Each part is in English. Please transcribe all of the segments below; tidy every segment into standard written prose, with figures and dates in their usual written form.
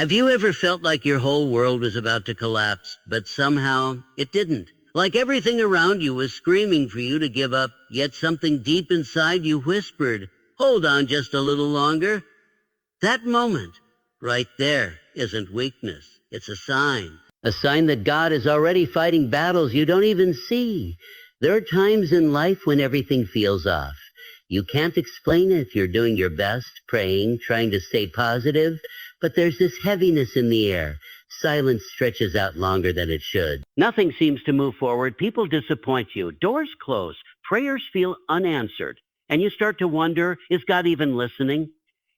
Have you ever felt like your whole world was about to collapse, but somehow it didn't? Like everything around you was screaming for you to give up, yet something deep inside you whispered, hold on just a little longer. That moment, right there, isn't weakness. It's a sign. A sign that God is already fighting battles you don't even see. There are times in life when everything feels off. You can't explain it. You're doing your best, praying, trying to stay positive, but there's this heaviness in the air. Silence stretches out longer than it should. Nothing seems to move forward. People disappoint you. Doors close. Prayers feel unanswered. And you start to wonder, is God even listening?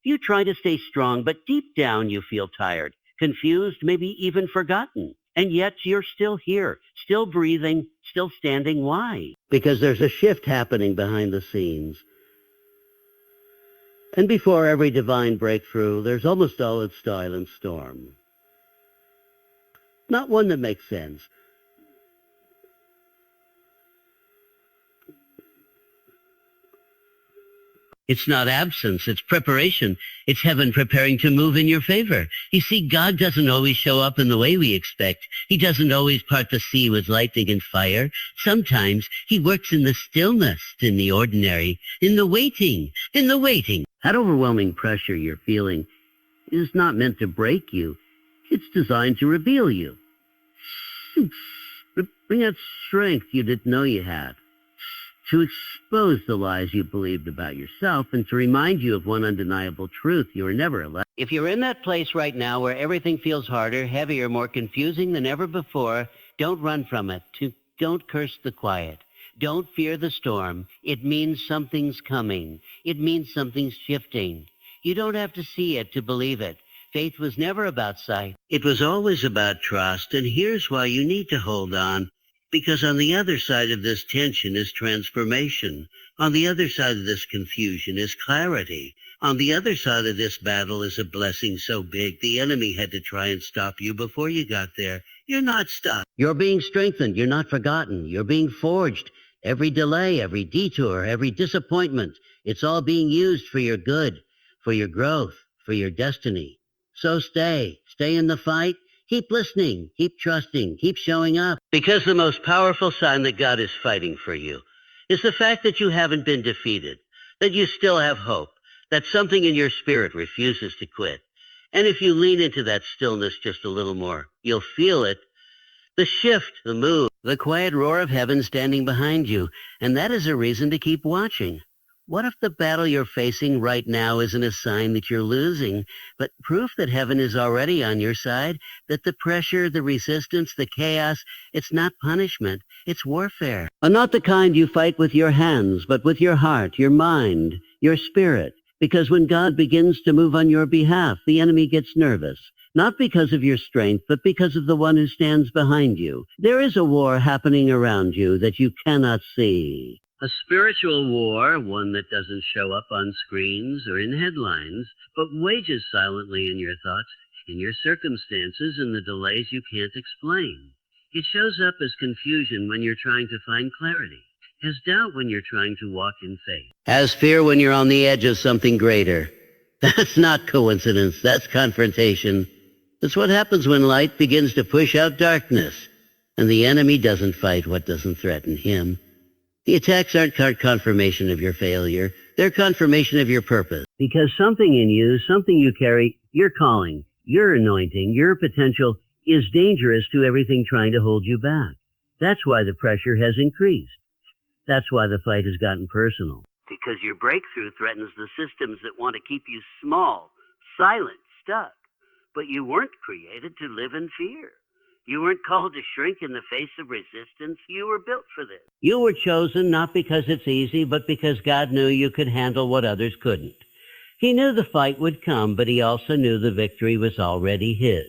You try to stay strong, but deep down you feel tired, confused, maybe even forgotten. And yet you're still here, still breathing, still standing. Why? Because there's a shift happening behind the scenes. And before every divine breakthrough, there's almost always silent storm. Not one that makes sense. It's not absence, it's preparation. It's heaven preparing to move in your favor. You see, God doesn't always show up in the way we expect. He doesn't always part the sea with lightning and fire. Sometimes he works in the stillness, in the ordinary, in the waiting. That overwhelming pressure you're feeling is not meant to break you. It's designed to reveal you. Bring out strength you didn't know you had. To expose the lies you believed about yourself and to remind you of one undeniable truth: you were never alone. If you're in that place right now where everything feels harder, heavier, more confusing than ever before, don't run from it. Don't curse the quiet. Don't fear the storm. It means something's coming. It means something's shifting. You don't have to see it to believe it. Faith was never about sight. It was always about trust, and here's why you need to hold on. Because on the other side of this tension is transformation. On the other side of this confusion is clarity. On the other side of this battle is a blessing so big the enemy had to try and stop you before you got there. You're not stuck. You're being strengthened. You're not forgotten. You're being forged. Every delay, every detour, every disappointment, it's all being used for your good, for your growth, for your destiny. So stay in the fight. Keep listening, keep trusting, keep showing up. Because the most powerful sign that God is fighting for you is the fact that you haven't been defeated, that you still have hope, that something in your spirit refuses to quit. And if you lean into that stillness just a little more, you'll feel it. The shift, the move, the quiet roar of heaven standing behind you. And that is a reason to keep watching. What if the battle you're facing right now isn't a sign that you're losing, but proof that heaven is already on your side, that the pressure, the resistance, the chaos, it's not punishment, it's warfare. And not the kind you fight with your hands, but with your heart, your mind, your spirit. Because when God begins to move on your behalf, the enemy gets nervous. Not because of your strength, but because of the one who stands behind you. There is a war happening around you that you cannot see. A spiritual war, one that doesn't show up on screens or in headlines, but wages silently in your thoughts, in your circumstances, and the delays you can't explain. It shows up as confusion when you're trying to find clarity, as doubt when you're trying to walk in faith, as fear when you're on the edge of something greater. That's not coincidence, that's confrontation. That's what happens when light begins to push out darkness, and the enemy doesn't fight what doesn't threaten him. The attacks aren't confirmation of your failure. They're confirmation of your purpose. Because something in you, something you carry, your calling, your anointing, your potential is dangerous to everything trying to hold you back. That's why the pressure has increased. That's why the fight has gotten personal. Because your breakthrough threatens the systems that want to keep you small, silent, stuck. But you weren't created to live in fear. You weren't called to shrink in the face of resistance. You were built for this. You were chosen not because it's easy, but because God knew you could handle what others couldn't. He knew the fight would come, but he also knew the victory was already his.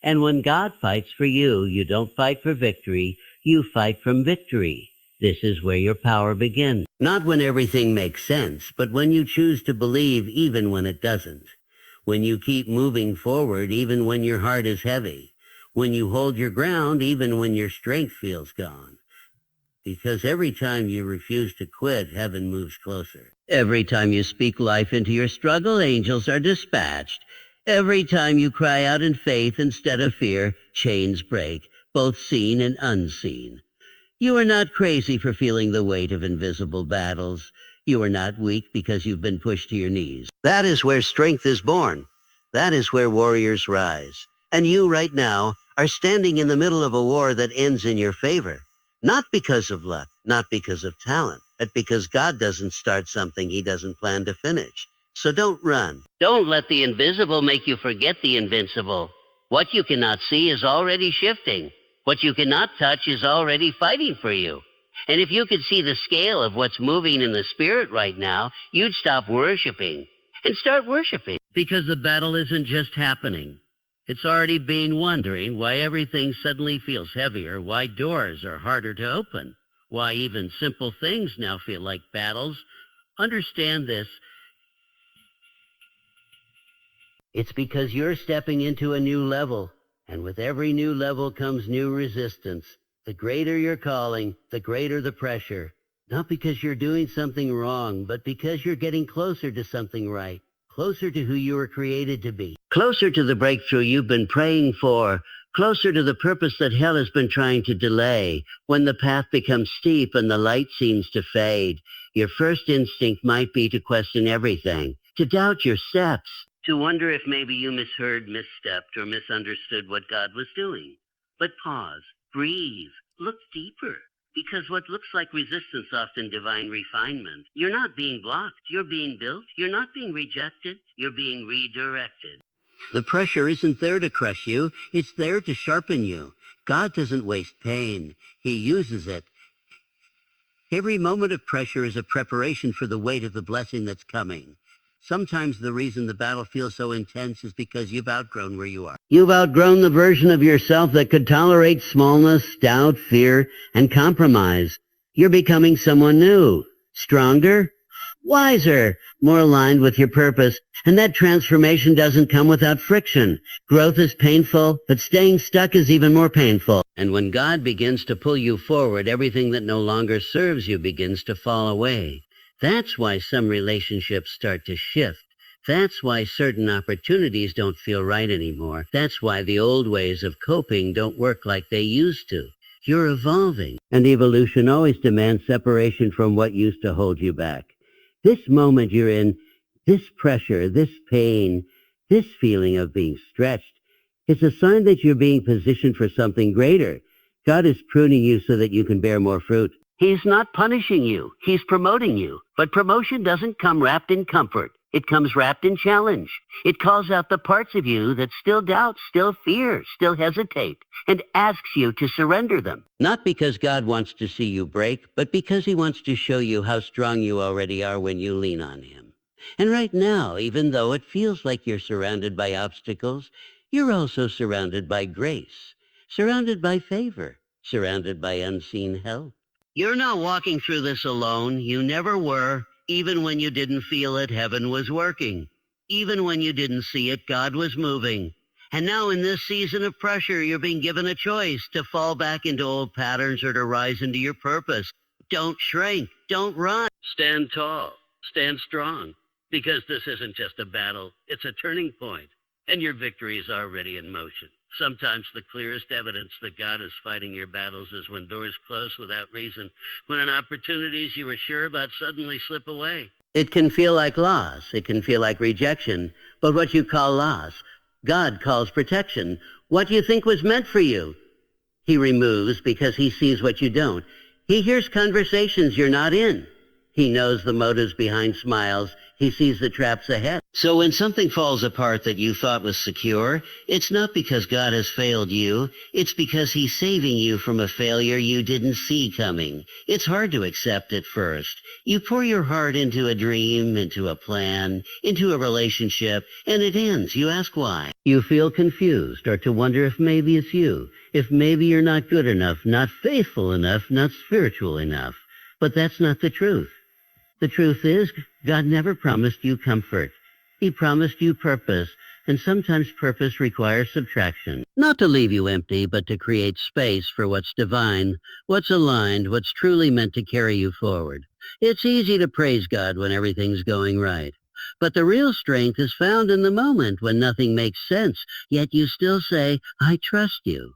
And when God fights for you, you don't fight for victory, you fight from victory. This is where your power begins. Not when everything makes sense, but when you choose to believe even when it doesn't. When you keep moving forward even when your heart is heavy. When you hold your ground, even when your strength feels gone. Because every time you refuse to quit, heaven moves closer. Every time you speak life into your struggle, angels are dispatched. Every time you cry out in faith instead of fear, chains break, both seen and unseen. You are not crazy for feeling the weight of invisible battles. You are not weak because you've been pushed to your knees. That is where strength is born. That is where warriors rise. And you right now are standing in the middle of a war that ends in your favor. Not because of luck, not because of talent, but because God doesn't start something he doesn't plan to finish. So don't run. Don't let the invisible make you forget the invincible. What you cannot see is already shifting. What you cannot touch is already fighting for you. And if you could see the scale of what's moving in the spirit right now, you'd stop worshiping and start worshiping. Because the battle isn't just happening. It's already being wondering why everything suddenly feels heavier, why doors are harder to open, why even simple things now feel like battles. Understand this. It's because you're stepping into a new level, and with every new level comes new resistance. The greater your calling, the greater the pressure. Not because you're doing something wrong, but because you're getting closer to something right, closer to who you were created to be, closer to the breakthrough you've been praying for, closer to the purpose that hell has been trying to delay. When the path becomes steep and the light seems to fade, your first instinct might be to question everything, to doubt your steps, to wonder if maybe you misheard, misstepped, or misunderstood what God was doing. But pause, breathe, look deeper. Because what looks like resistance often divine refinement. You're not being blocked, you're being built. You're not being rejected, you're being redirected. The pressure isn't there to crush you, it's there to sharpen you. God doesn't waste pain, he uses it. Every moment of pressure is a preparation for the weight of the blessing that's coming. Sometimes the reason the battle feels so intense is because you've outgrown where you are. You've outgrown the version of yourself that could tolerate smallness, doubt, fear, and compromise. You're becoming someone new, stronger, wiser, more aligned with your purpose. And that transformation doesn't come without friction. Growth is painful, but staying stuck is even more painful. And when God begins to pull you forward, everything that no longer serves you begins to fall away. That's why some relationships start to shift. That's why certain opportunities don't feel right anymore. That's why the old ways of coping don't work like they used to. You're evolving, and evolution always demands separation from what used to hold you back. This moment you're in, this pressure, this pain, this feeling of being stretched, it's a sign that you're being positioned for something greater. God is pruning you so that you can bear more fruit. He's not punishing you. He's promoting you. But promotion doesn't come wrapped in comfort. It comes wrapped in challenge. It calls out the parts of you that still doubt, still fear, still hesitate, and asks you to surrender them. Not because God wants to see you break, but because he wants to show you how strong you already are when you lean on him. And right now, even though it feels like you're surrounded by obstacles, you're also surrounded by grace, surrounded by favor, surrounded by unseen help. You're not walking through this alone. You never were. Even when you didn't feel it, heaven was working. Even when you didn't see it, God was moving. And now in this season of pressure, you're being given a choice to fall back into old patterns or to rise into your purpose. Don't shrink. Don't run. Stand tall. Stand strong. Because this isn't just a battle. It's a turning point. And your victory is already in motion. Sometimes the clearest evidence that God is fighting your battles is when doors close without reason, when opportunities you were sure about suddenly slip away. It can feel like loss. It can feel like rejection. But what you call loss, God calls protection. What you think was meant for you, he removes because he sees what you don't. He hears conversations you're not in. He knows the motives behind smiles. He sees the traps ahead. So when something falls apart that you thought was secure, it's not because God has failed you. It's because he's saving you from a failure you didn't see coming. It's hard to accept at first. You pour your heart into a dream, into a plan, into a relationship, and it ends. You ask why. You feel confused or to wonder if maybe it's you, if maybe you're not good enough, not faithful enough, not spiritual enough. But that's not the truth. The truth is, God never promised you comfort. He promised you purpose, and sometimes purpose requires subtraction. Not to leave you empty, but to create space for what's divine, what's aligned, what's truly meant to carry you forward. It's easy to praise God when everything's going right. But the real strength is found in the moment when nothing makes sense, yet you still say, I trust you.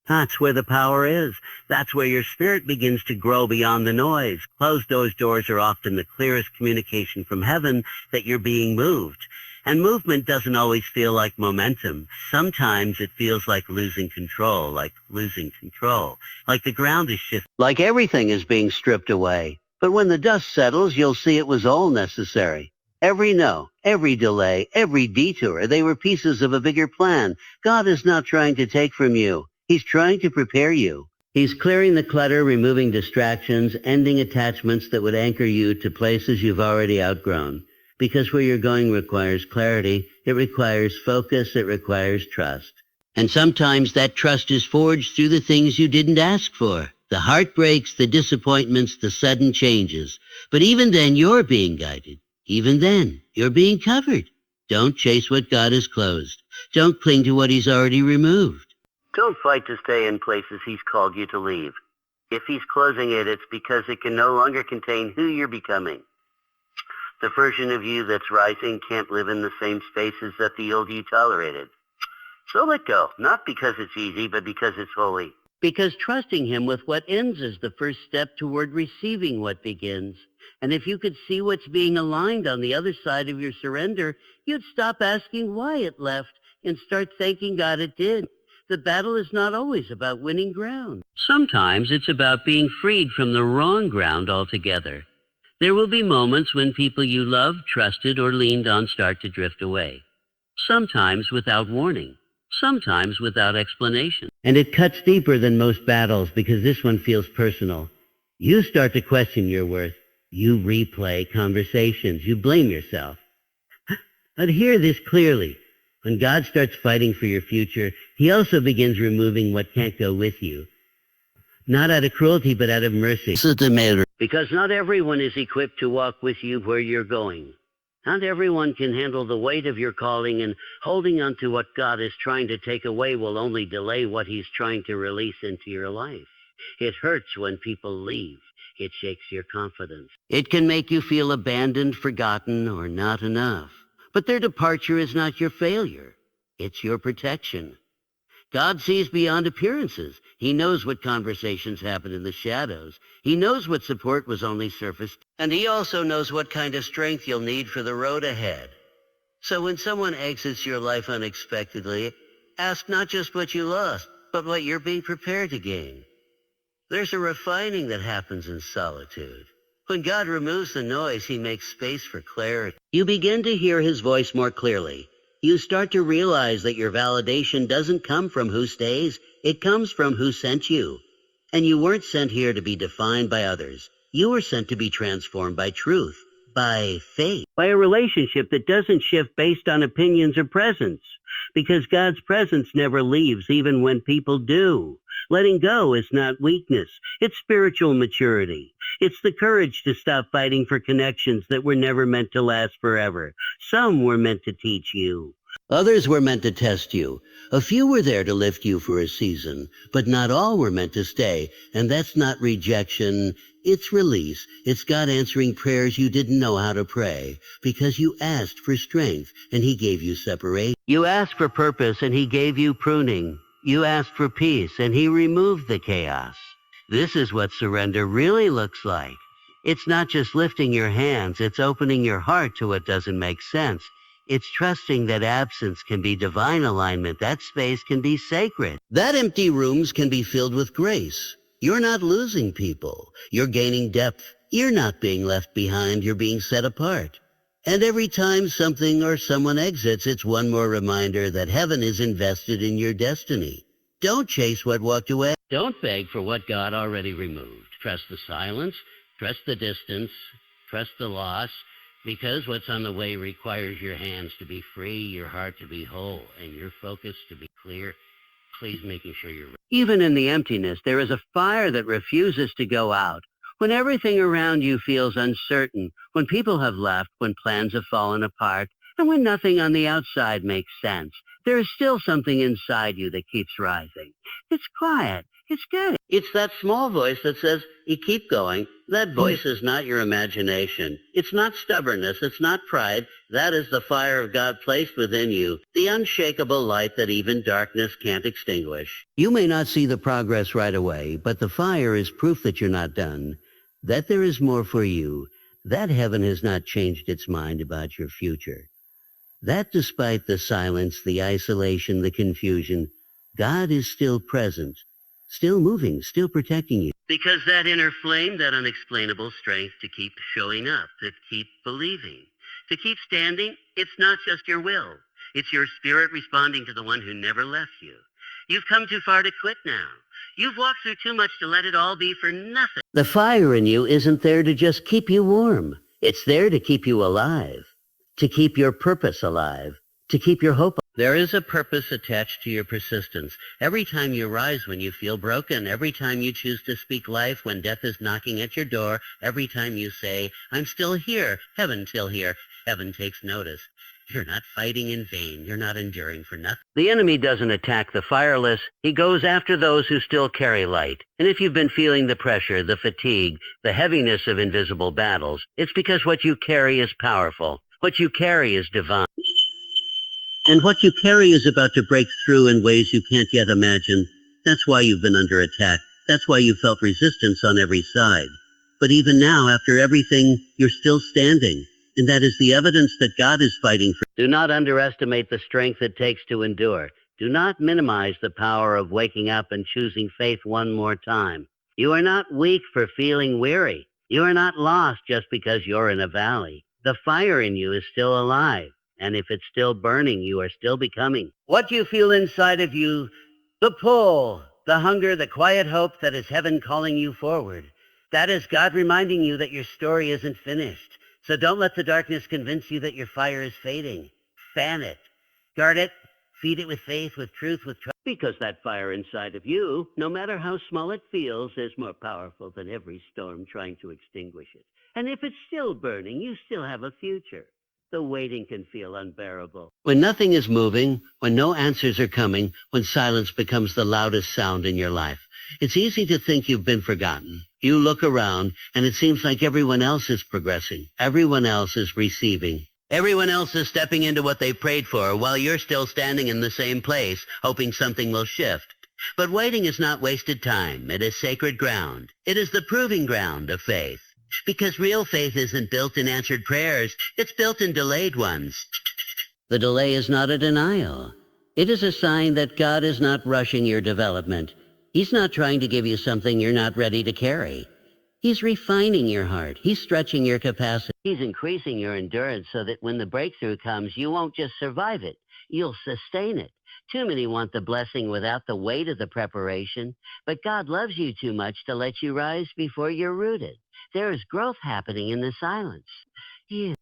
That's where the power is. That's where your spirit begins to grow beyond the noise. Closed doors are often the clearest communication from heaven that you're being moved. And movement doesn't always feel like momentum. Sometimes it feels like losing control, like the ground is shifting. Like everything is being stripped away. But when the dust settles, you'll see it was all necessary. Every no, every delay, every detour, they were pieces of a bigger plan. God is not trying to take from you. He's trying to prepare you. He's clearing the clutter, removing distractions, ending attachments that would anchor you to places you've already outgrown. Because where you're going requires clarity, it requires focus, it requires trust. And sometimes that trust is forged through the things you didn't ask for. The heartbreaks, the disappointments, the sudden changes. But even then, you're being guided. Even then, you're being covered. Don't chase what God has closed. Don't cling to what He's already removed. Don't fight to stay in places He's called you to leave. If He's closing it, it's because it can no longer contain who you're becoming. The version of you that's rising can't live in the same spaces that the old you tolerated. So let go, not because it's easy, but because it's holy. Because trusting Him with what ends is the first step toward receiving what begins. And if you could see what's being aligned on the other side of your surrender, you'd stop asking why it left and start thanking God it did. The battle is not always about winning ground. Sometimes it's about being freed from the wrong ground altogether. There will be moments when people you loved, trusted, or leaned on start to drift away. Sometimes without warning. Sometimes without explanation. And it cuts deeper than most battles because this one feels personal. You start to question your worth. You replay conversations. You blame yourself. But hear this clearly. When God starts fighting for your future, He also begins removing what can't go with you. Not out of cruelty, but out of mercy. This is the matter. Because not everyone is equipped to walk with you where you're going. Not everyone can handle the weight of your calling, and holding on to what God is trying to take away will only delay what He's trying to release into your life. It hurts when people leave. It shakes your confidence. It can make you feel abandoned, forgotten, or not enough. But their departure is not your failure. It's your protection. God sees beyond appearances. He knows what conversations happen in the shadows. He knows what support was only surface. And He also knows what kind of strength you'll need for the road ahead. So when someone exits your life unexpectedly, ask not just what you lost, but what you're being prepared to gain. There's a refining that happens in solitude. When God removes the noise, He makes space for clarity. You begin to hear His voice more clearly. You start to realize that your validation doesn't come from who stays. It comes from who sent you. And you weren't sent here to be defined by others. You were sent to be transformed by truth, by faith, by a relationship that doesn't shift based on opinions or presence. Because God's presence never leaves, even when people do. Letting go is not weakness. It's spiritual maturity. It's the courage to stop fighting for connections that were never meant to last forever. Some were meant to teach you. Others were meant to test you. A few were there to lift you for a season, but not all were meant to stay. And that's not rejection. It's release. It's God answering prayers you didn't know how to pray because you asked for strength and He gave you separation. You asked for purpose and He gave you pruning. You asked for peace and He removed the chaos. This is what surrender really looks like. It's not just lifting your hands. It's opening your heart to what doesn't make sense. It's trusting that absence can be divine alignment. That space can be sacred. That empty rooms can be filled with grace. You're not losing people. You're gaining depth. You're not being left behind. You're being set apart. And every time something or someone exits, it's one more reminder that heaven is invested in your destiny. Don't chase what walked away. Don't beg for what God already removed. Trust the silence. Trust the distance. Trust the loss. Because what's on the way requires your hands to be free, your heart to be whole, and your focus to be clear. Please making sure you're ready. Even in the emptiness, there is a fire that refuses to go out. When everything around you feels uncertain, when people have left, when plans have fallen apart, and when nothing on the outside makes sense, there is still something inside you that keeps rising. It's quiet. It's good. It's that small voice that says, you keep going. That voice is not your imagination. It's not stubbornness. It's not pride. That is the fire of God placed within you, the unshakable light that even darkness can't extinguish. You may not see the progress right away, but the fire is proof that you're not done, that there is more for you, that heaven has not changed its mind about your future. That despite the silence, the isolation, the confusion, God is still present, still moving, still protecting you. Because that inner flame, that unexplainable strength to keep showing up, to keep believing, to keep standing, it's not just your will. It's your spirit responding to the one who never left you. You've come too far to quit now. You've walked through too much to let it all be for nothing. The fire in you isn't there to just keep you warm. It's there to keep you alive, to keep your purpose alive, to keep your hope. There is a purpose attached to your persistence. Every time you rise when you feel broken, every time you choose to speak life when death is knocking at your door, every time you say, I'm still here, heaven's still here, heaven takes notice. You're not fighting in vain. You're not enduring for nothing. The enemy doesn't attack the fireless. He goes after those who still carry light. And if you've been feeling the pressure, the fatigue, the heaviness of invisible battles, it's because what you carry is powerful. What you carry is divine. And what you carry is about to break through in ways you can't yet imagine. That's why you've been under attack. That's why you felt resistance on every side. But even now, after everything, you're still standing. And that is the evidence that God is fighting for. Do not underestimate the strength it takes to endure. Do not minimize the power of waking up and choosing faith one more time. You are not weak for feeling weary. You are not lost just because you're in a valley. The fire in you is still alive. And if it's still burning, you are still becoming. What you feel inside of you, the pull, the hunger, the quiet hope that is heaven calling you forward. That is God reminding you that your story isn't finished. So don't let the darkness convince you that your fire is fading. Fan it. Guard it. Feed it with faith, with truth, with trust. Because that fire inside of you, no matter how small it feels, is more powerful than every storm trying to extinguish it. And if it's still burning, you still have a future. The waiting can feel unbearable. When nothing is moving, when no answers are coming, when silence becomes the loudest sound in your life, it's easy to think you've been forgotten. You look around, and it seems like everyone else is progressing. Everyone else is receiving. Everyone else is stepping into what they prayed for, while you're still standing in the same place, hoping something will shift. But waiting is not wasted time. It is sacred ground. It is the proving ground of faith. Because real faith isn't built in answered prayers, it's built in delayed ones. The delay is not a denial. It is a sign that God is not rushing your development. He's not trying to give you something you're not ready to carry. He's refining your heart. He's stretching your capacity. He's increasing your endurance so that when the breakthrough comes, you won't just survive it. You'll sustain it. Too many want the blessing without the weight of the preparation, but God loves you too much to let you rise before you're rooted. There is growth happening in the silence.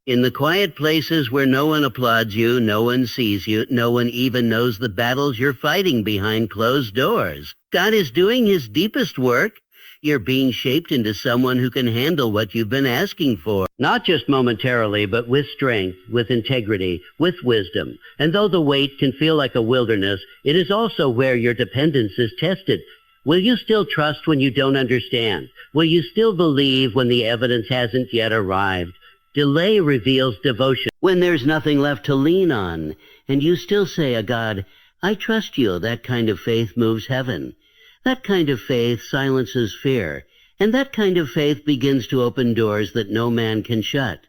In the quiet places where no one applauds you, no one sees you, no one even knows the battles you're fighting behind closed doors. God is doing his deepest work. You're being shaped into someone who can handle what you've been asking for. Not just momentarily, but with strength, with integrity, with wisdom. And though the weight can feel like a wilderness, it is also where your dependence is tested. Will you still trust when you don't understand? Will you still believe when the evidence hasn't yet arrived? Delay reveals devotion. When there's nothing left to lean on, and you still say, God, I trust you, that kind of faith moves heaven. That kind of faith silences fear, and that kind of faith begins to open doors that no man can shut.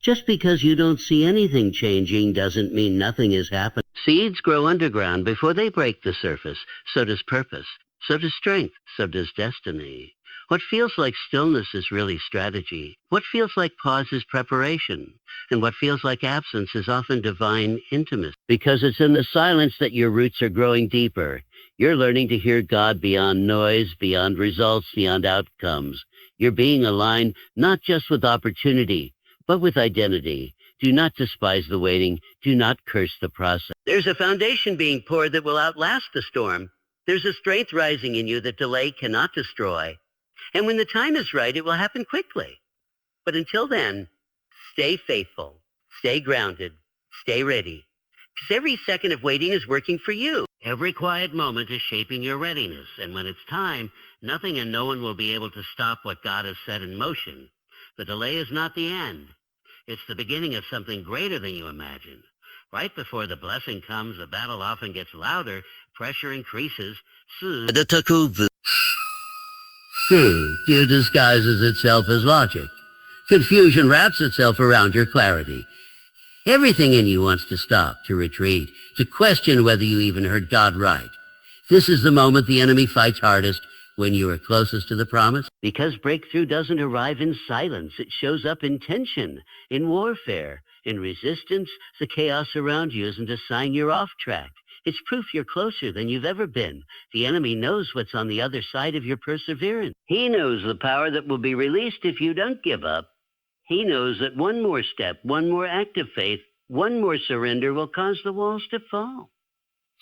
Just because you don't see anything changing doesn't mean nothing is happening. Seeds grow underground before they break the surface. So does purpose. So does strength. So does destiny. What feels like stillness is really strategy. What feels like pause is preparation. And what feels like absence is often divine intimacy. Because it's in the silence that your roots are growing deeper. You're learning to hear God beyond noise, beyond results, beyond outcomes. You're being aligned not just with opportunity, but with identity. Do not despise the waiting. Do not curse the process. There's a foundation being poured that will outlast the storm. There's a strength rising in you that delay cannot destroy. And when the time is right, it will happen quickly. But until then, stay faithful, stay grounded, stay ready. Because every second of waiting is working for you. Every quiet moment is shaping your readiness, and when it's time, nothing and no one will be able to stop what God has set in motion. The delay is not the end. It's the beginning of something greater than you imagine. Right before the blessing comes, the battle often gets louder, pressure increases. Fear disguises itself as logic. Confusion wraps itself around your clarity. Everything in you wants to stop, to retreat, to question whether you even heard God right. This is the moment the enemy fights hardest, when you are closest to the promise. Because breakthrough doesn't arrive in silence. It shows up in tension, in warfare, in resistance. The chaos around you isn't a sign you're off track. It's proof you're closer than you've ever been. The enemy knows what's on the other side of your perseverance. He knows the power that will be released if you don't give up. He knows that one more step, one more act of faith, one more surrender will cause the walls to fall.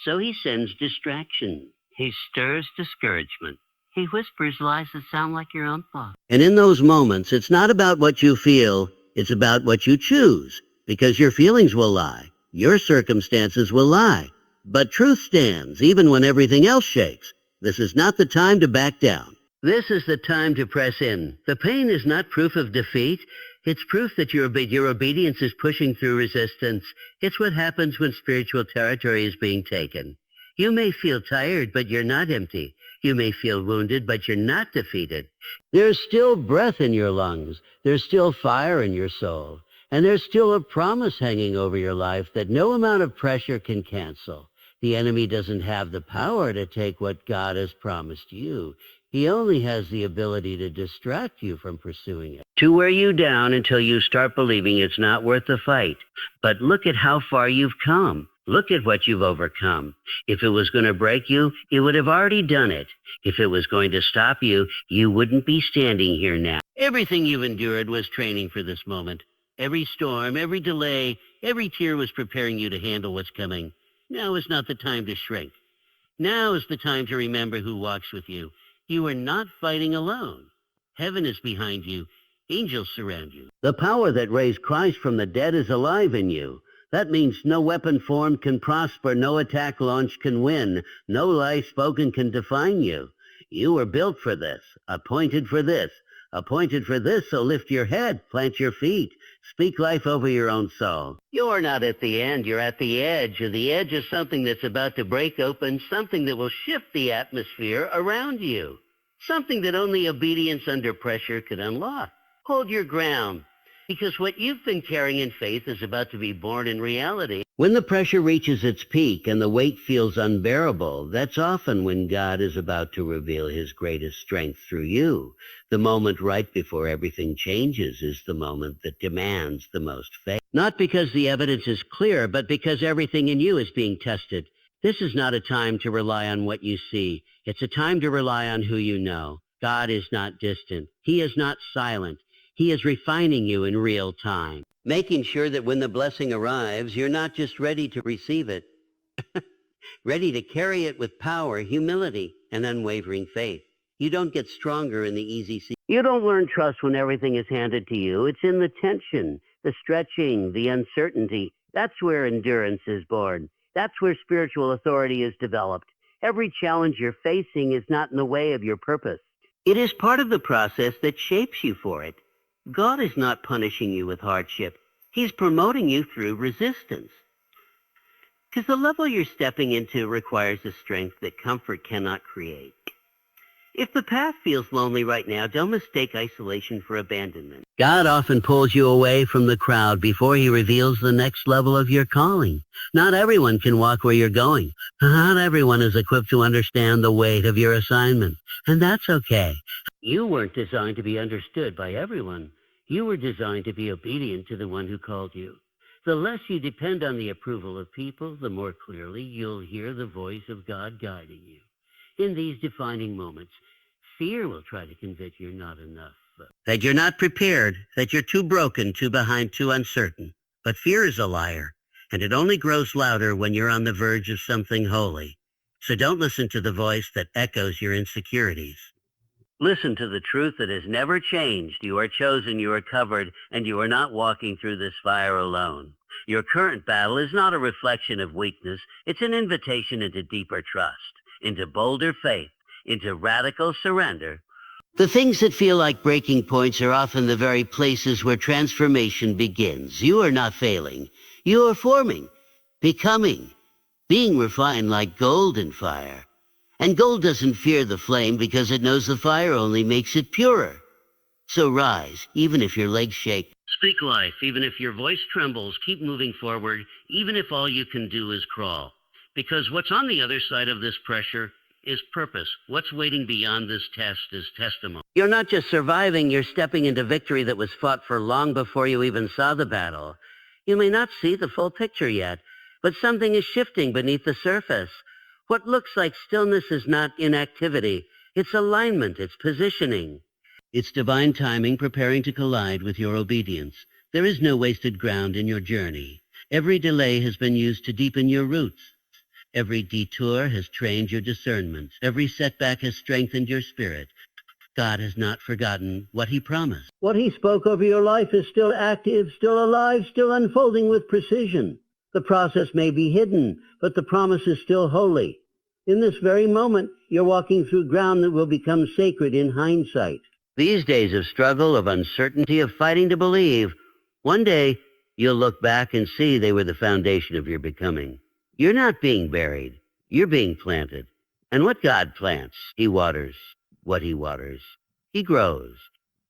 So he sends distraction. He stirs discouragement. He whispers lies that sound like your own thoughts. And in those moments, it's not about what you feel, it's about what you choose. Because your feelings will lie. Your circumstances will lie. But truth stands, even when everything else shakes. This is not the time to back down. This is the time to press in. The pain is not proof of defeat. It's proof that your obedience is pushing through resistance. It's what happens when spiritual territory is being taken. You may feel tired, but you're not empty. You may feel wounded, but you're not defeated. There's still breath in your lungs. There's still fire in your soul. And there's still a promise hanging over your life that no amount of pressure can cancel. The enemy doesn't have the power to take what God has promised you. He only has the ability to distract you from pursuing it, to wear you down until you start believing it's not worth the fight. But look at how far you've come. Look at what you've overcome. If it was going to break you, you would have already done it. If it was going to stop you, you wouldn't be standing here now. Everything you've endured was training for this moment. Every storm, every delay, every tear was preparing you to handle what's coming. Now is not the time to shrink. Now is the time to remember who walks with you. You are not fighting alone. Heaven is behind you. Angels surround you. The power that raised Christ from the dead is alive in you. That means no weapon formed can prosper, no attack launched can win, no lie spoken can define you. You were built for this, appointed for this, so lift your head, plant your feet, speak life over your own soul. You're not at the end, you're at the edge, and the edge is something that's about to break open, something that will shift the atmosphere around you, something that only obedience under pressure can unlock. Hold your ground, because what you've been carrying in faith is about to be born in reality. When the pressure reaches its peak and the weight feels unbearable, that's often when God is about to reveal his greatest strength through you. The moment right before everything changes is the moment that demands the most faith. Not because the evidence is clear, but because everything in you is being tested. This is not a time to rely on what you see. It's a time to rely on who you know. God is not distant. He is not silent. He is refining you in real time, making sure that when the blessing arrives, you're not just ready to receive it, ready to carry it with power, humility, and unwavering faith. You don't get stronger in the easy season. You don't learn trust when everything is handed to you. It's in the tension, the stretching, the uncertainty. That's where endurance is born. That's where spiritual authority is developed. Every challenge you're facing is not in the way of your purpose. It is part of the process that shapes you for it. God is not punishing you with hardship. He's promoting you through resistance. Because the level you're stepping into requires a strength that comfort cannot create. If the path feels lonely right now, don't mistake isolation for abandonment. God often pulls you away from the crowd before he reveals the next level of your calling. Not everyone can walk where you're going. Not everyone is equipped to understand the weight of your assignment. And that's okay. You weren't designed to be understood by everyone. You were designed to be obedient to the one who called you. The less you depend on the approval of people, the more clearly you'll hear the voice of God guiding you. In these defining moments, fear will try to convince you're not enough. That you're not prepared, that you're too broken, too behind, too uncertain. But fear is a liar, and it only grows louder when you're on the verge of something holy. So don't listen to the voice that echoes your insecurities. Listen to the truth that has never changed. You are chosen, you are covered, and you are not walking through this fire alone. Your current battle is not a reflection of weakness. It's an invitation into deeper trust, into bolder faith, into radical surrender. The things that feel like breaking points are often the very places where transformation begins. You are not failing. You are forming, becoming, being refined like gold in fire. And gold doesn't fear the flame because it knows the fire only makes it purer. So rise, even if your legs shake. Speak life, even if your voice trembles. Keep moving forward, even if all you can do is crawl. Because what's on the other side of this pressure is purpose. What's waiting beyond this test is testimony. You're not just surviving, you're stepping into victory that was fought for long before you even saw the battle. You may not see the full picture yet, but something is shifting beneath the surface. What looks like stillness is not inactivity. It's alignment, it's positioning. It's divine timing preparing to collide with your obedience. There is no wasted ground in your journey. Every delay has been used to deepen your roots. Every detour has trained your discernment. Every setback has strengthened your spirit. God has not forgotten what he promised. What he spoke over your life is still active, still alive, still unfolding with precision. The process may be hidden, but the promise is still holy. In this very moment, you're walking through ground that will become sacred in hindsight. These days of struggle, of uncertainty, of fighting to believe, one day you'll look back and see they were the foundation of your becoming. You're not being buried. You're being planted. And what God plants, he waters. What he waters, he grows.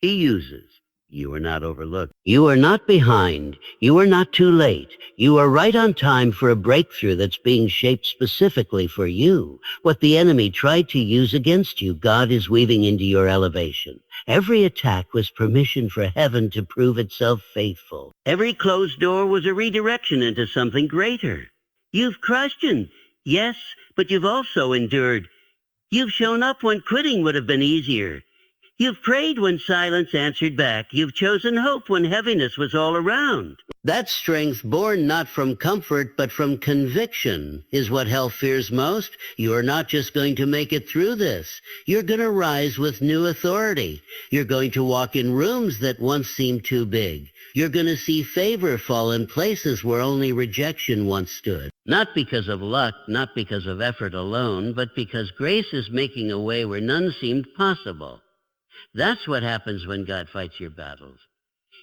He uses. You are not overlooked. You are not behind. You are not too late. You are right on time for a breakthrough that's being shaped specifically for you. What the enemy tried to use against you, God is weaving into your elevation. Every attack was permission for heaven to prove itself faithful. Every closed door was a redirection into something greater. You've questioned, yes, but you've also endured. You've shown up when quitting would have been easier. You've prayed when silence answered back. You've chosen hope when heaviness was all around. That strength, born not from comfort, but from conviction, is what hell fears most. You are not just going to make it through this. You're going to rise with new authority. You're going to walk in rooms that once seemed too big. You're going to see favor fall in places where only rejection once stood. Not because of luck, not because of effort alone, but because grace is making a way where none seemed possible. That's what happens when God fights your battles.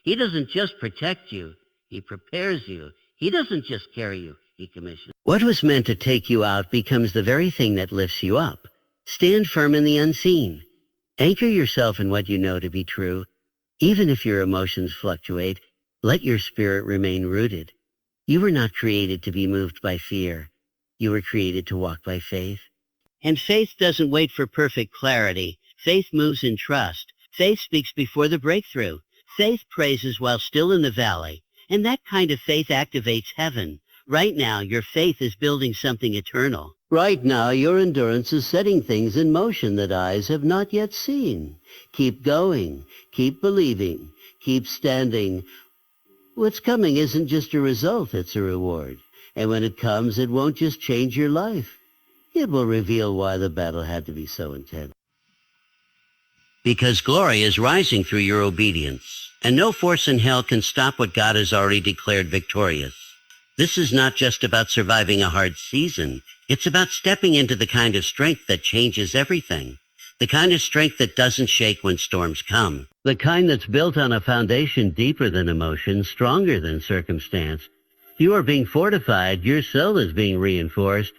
He doesn't just protect you, he prepares you. He doesn't just carry you, he commissions. What was meant to take you out becomes the very thing that lifts you up. Stand firm in the unseen. Anchor yourself in what you know to be true. Even if your emotions fluctuate, let your spirit remain rooted. You were not created to be moved by fear. You were created to walk by faith. And faith doesn't wait for perfect clarity. Faith moves in trust. Faith speaks before the breakthrough. Faith praises while still in the valley. And that kind of faith activates heaven. Right now, your faith is building something eternal. Right now, your endurance is setting things in motion that eyes have not yet seen. Keep going. Keep believing. Keep standing. What's coming isn't just a result, it's a reward. And when it comes, it won't just change your life. It will reveal why the battle had to be so intense. Because glory is rising through your obedience, and no force in hell can stop what God has already declared victorious. This is not just about surviving a hard season. It's about stepping into the kind of strength that changes everything. The kind of strength that doesn't shake when storms come. The kind that's built on a foundation deeper than emotion, stronger than circumstance. You are being fortified, your soul is being reinforced,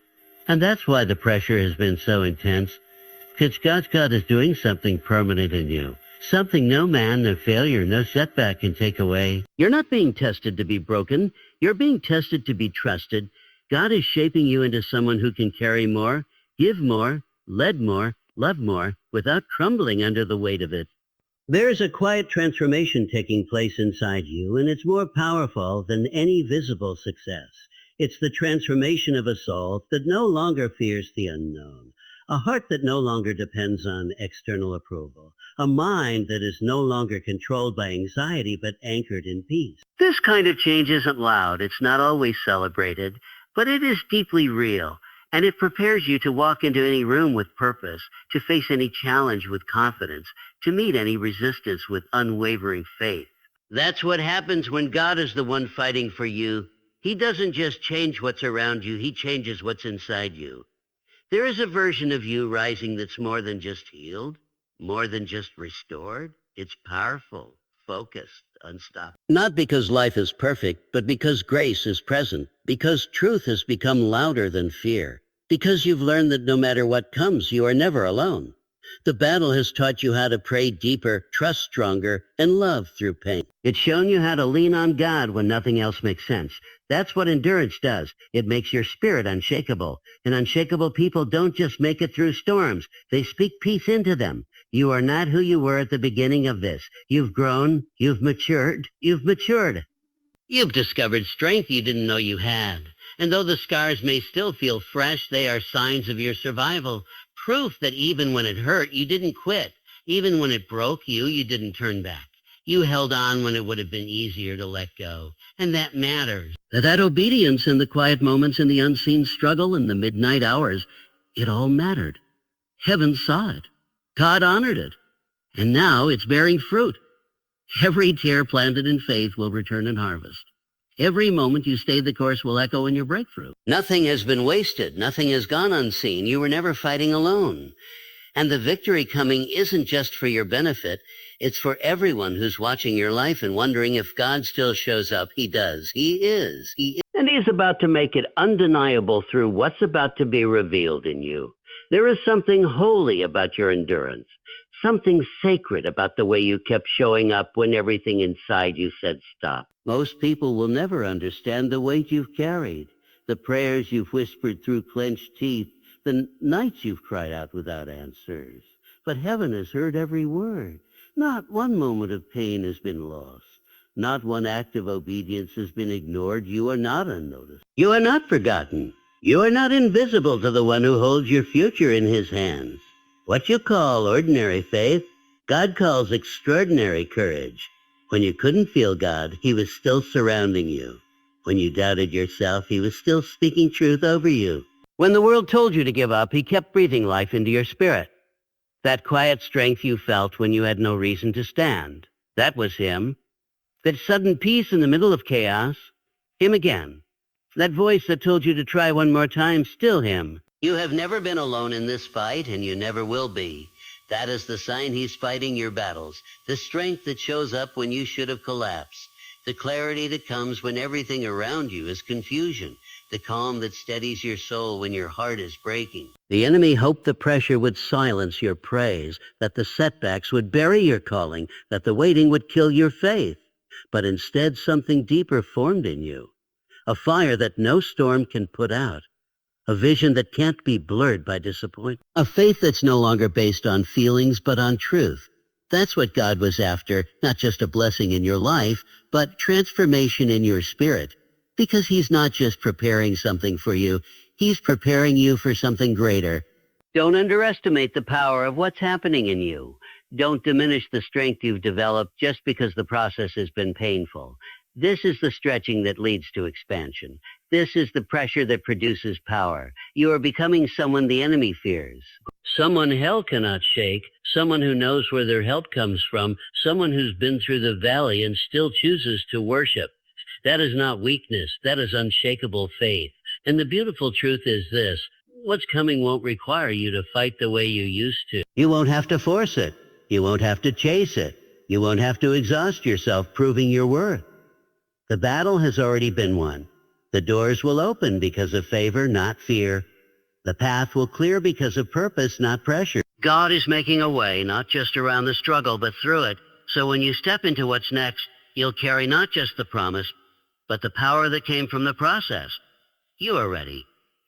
and that's why the pressure has been so intense. Because God is doing something permanent in you. Something no man, no failure, no setback can take away. You're not being tested to be broken. You're being tested to be trusted. God is shaping you into someone who can carry more, give more, lead more, love more, without crumbling under the weight of it. There's a quiet transformation taking place inside you, and it's more powerful than any visible success. It's the transformation of a soul that no longer fears the unknown. A heart that no longer depends on external approval. A mind that is no longer controlled by anxiety but anchored in peace. This kind of change isn't loud. It's not always celebrated, but it is deeply real. And it prepares you to walk into any room with purpose, to face any challenge with confidence, to meet any resistance with unwavering faith. That's what happens when God is the one fighting for you. He doesn't just change what's around you, he changes what's inside you. There is a version of you rising that's more than just healed, more than just restored. It's powerful, focused, unstoppable. Not because life is perfect, but because grace is present, because truth has become louder than fear, because you've learned that no matter what comes, you are never alone. The battle has taught you how to pray deeper, trust stronger, and love through pain. It's shown you how to lean on God when nothing else makes sense. That's what endurance does. It makes your spirit unshakable. And unshakable people don't just make it through storms. They speak peace into them. You are not who you were at the beginning of this. You've grown. You've matured. You've matured. You've discovered strength you didn't know you had. And though the scars may still feel fresh, they are signs of your survival. Proof that even when it hurt, you didn't quit. Even when it broke you, you didn't turn back. You held on when it would have been easier to let go. And that matters. That obedience in the quiet moments, in the unseen struggle, in the midnight hours, it all mattered. Heaven saw it. God honored it. And now it's bearing fruit. Every tear planted in faith will return in harvest. Every moment you stay the course will echo in your breakthrough. Nothing has been wasted. Nothing has gone unseen. You were never fighting alone. And the victory coming isn't just for your benefit. It's for everyone who's watching your life and wondering if God still shows up. He does. He is. He is. And he's about to make it undeniable through what's about to be revealed in you. There is something holy about your endurance. Something sacred about the way you kept showing up when everything inside you said stop. Most people will never understand the weight you've carried, the prayers you've whispered through clenched teeth, the nights you've cried out without answers. But heaven has heard every word. Not one moment of pain has been lost. Not one act of obedience has been ignored. You are not unnoticed. You are not forgotten. You are not invisible to the one who holds your future in his hands. What you call ordinary faith, God calls extraordinary courage. When you couldn't feel God, he was still surrounding you. When you doubted yourself, he was still speaking truth over you. When the world told you to give up, he kept breathing life into your spirit. That quiet strength you felt when you had no reason to stand, that was him. That sudden peace in the middle of chaos, him again. That voice that told you to try one more time, still him. You have never been alone in this fight, and you never will be. That is the sign he's fighting your battles, the strength that shows up when you should have collapsed, the clarity that comes when everything around you is confusion, the calm that steadies your soul when your heart is breaking. The enemy hoped the pressure would silence your praise, that the setbacks would bury your calling, that the waiting would kill your faith. But instead, something deeper formed in you, a fire that no storm can put out. A vision that can't be blurred by disappointment. A faith that's no longer based on feelings, but on truth. That's what God was after, not just a blessing in your life, but transformation in your spirit. Because he's not just preparing something for you, he's preparing you for something greater. Don't underestimate the power of what's happening in you. Don't diminish the strength you've developed just because the process has been painful. This is the stretching that leads to expansion. This is the pressure that produces power. You are becoming someone the enemy fears. Someone hell cannot shake. Someone who knows where their help comes from. Someone who's been through the valley and still chooses to worship. That is not weakness. That is unshakable faith. And the beautiful truth is this. What's coming won't require you to fight the way you used to. You won't have to force it. You won't have to chase it. You won't have to exhaust yourself proving your worth. The battle has already been won. The doors will open because of favor, not fear. The path will clear because of purpose, not pressure. God is making a way, not just around the struggle, but through it. So when you step into what's next, you'll carry not just the promise, but the power that came from the process. You are ready,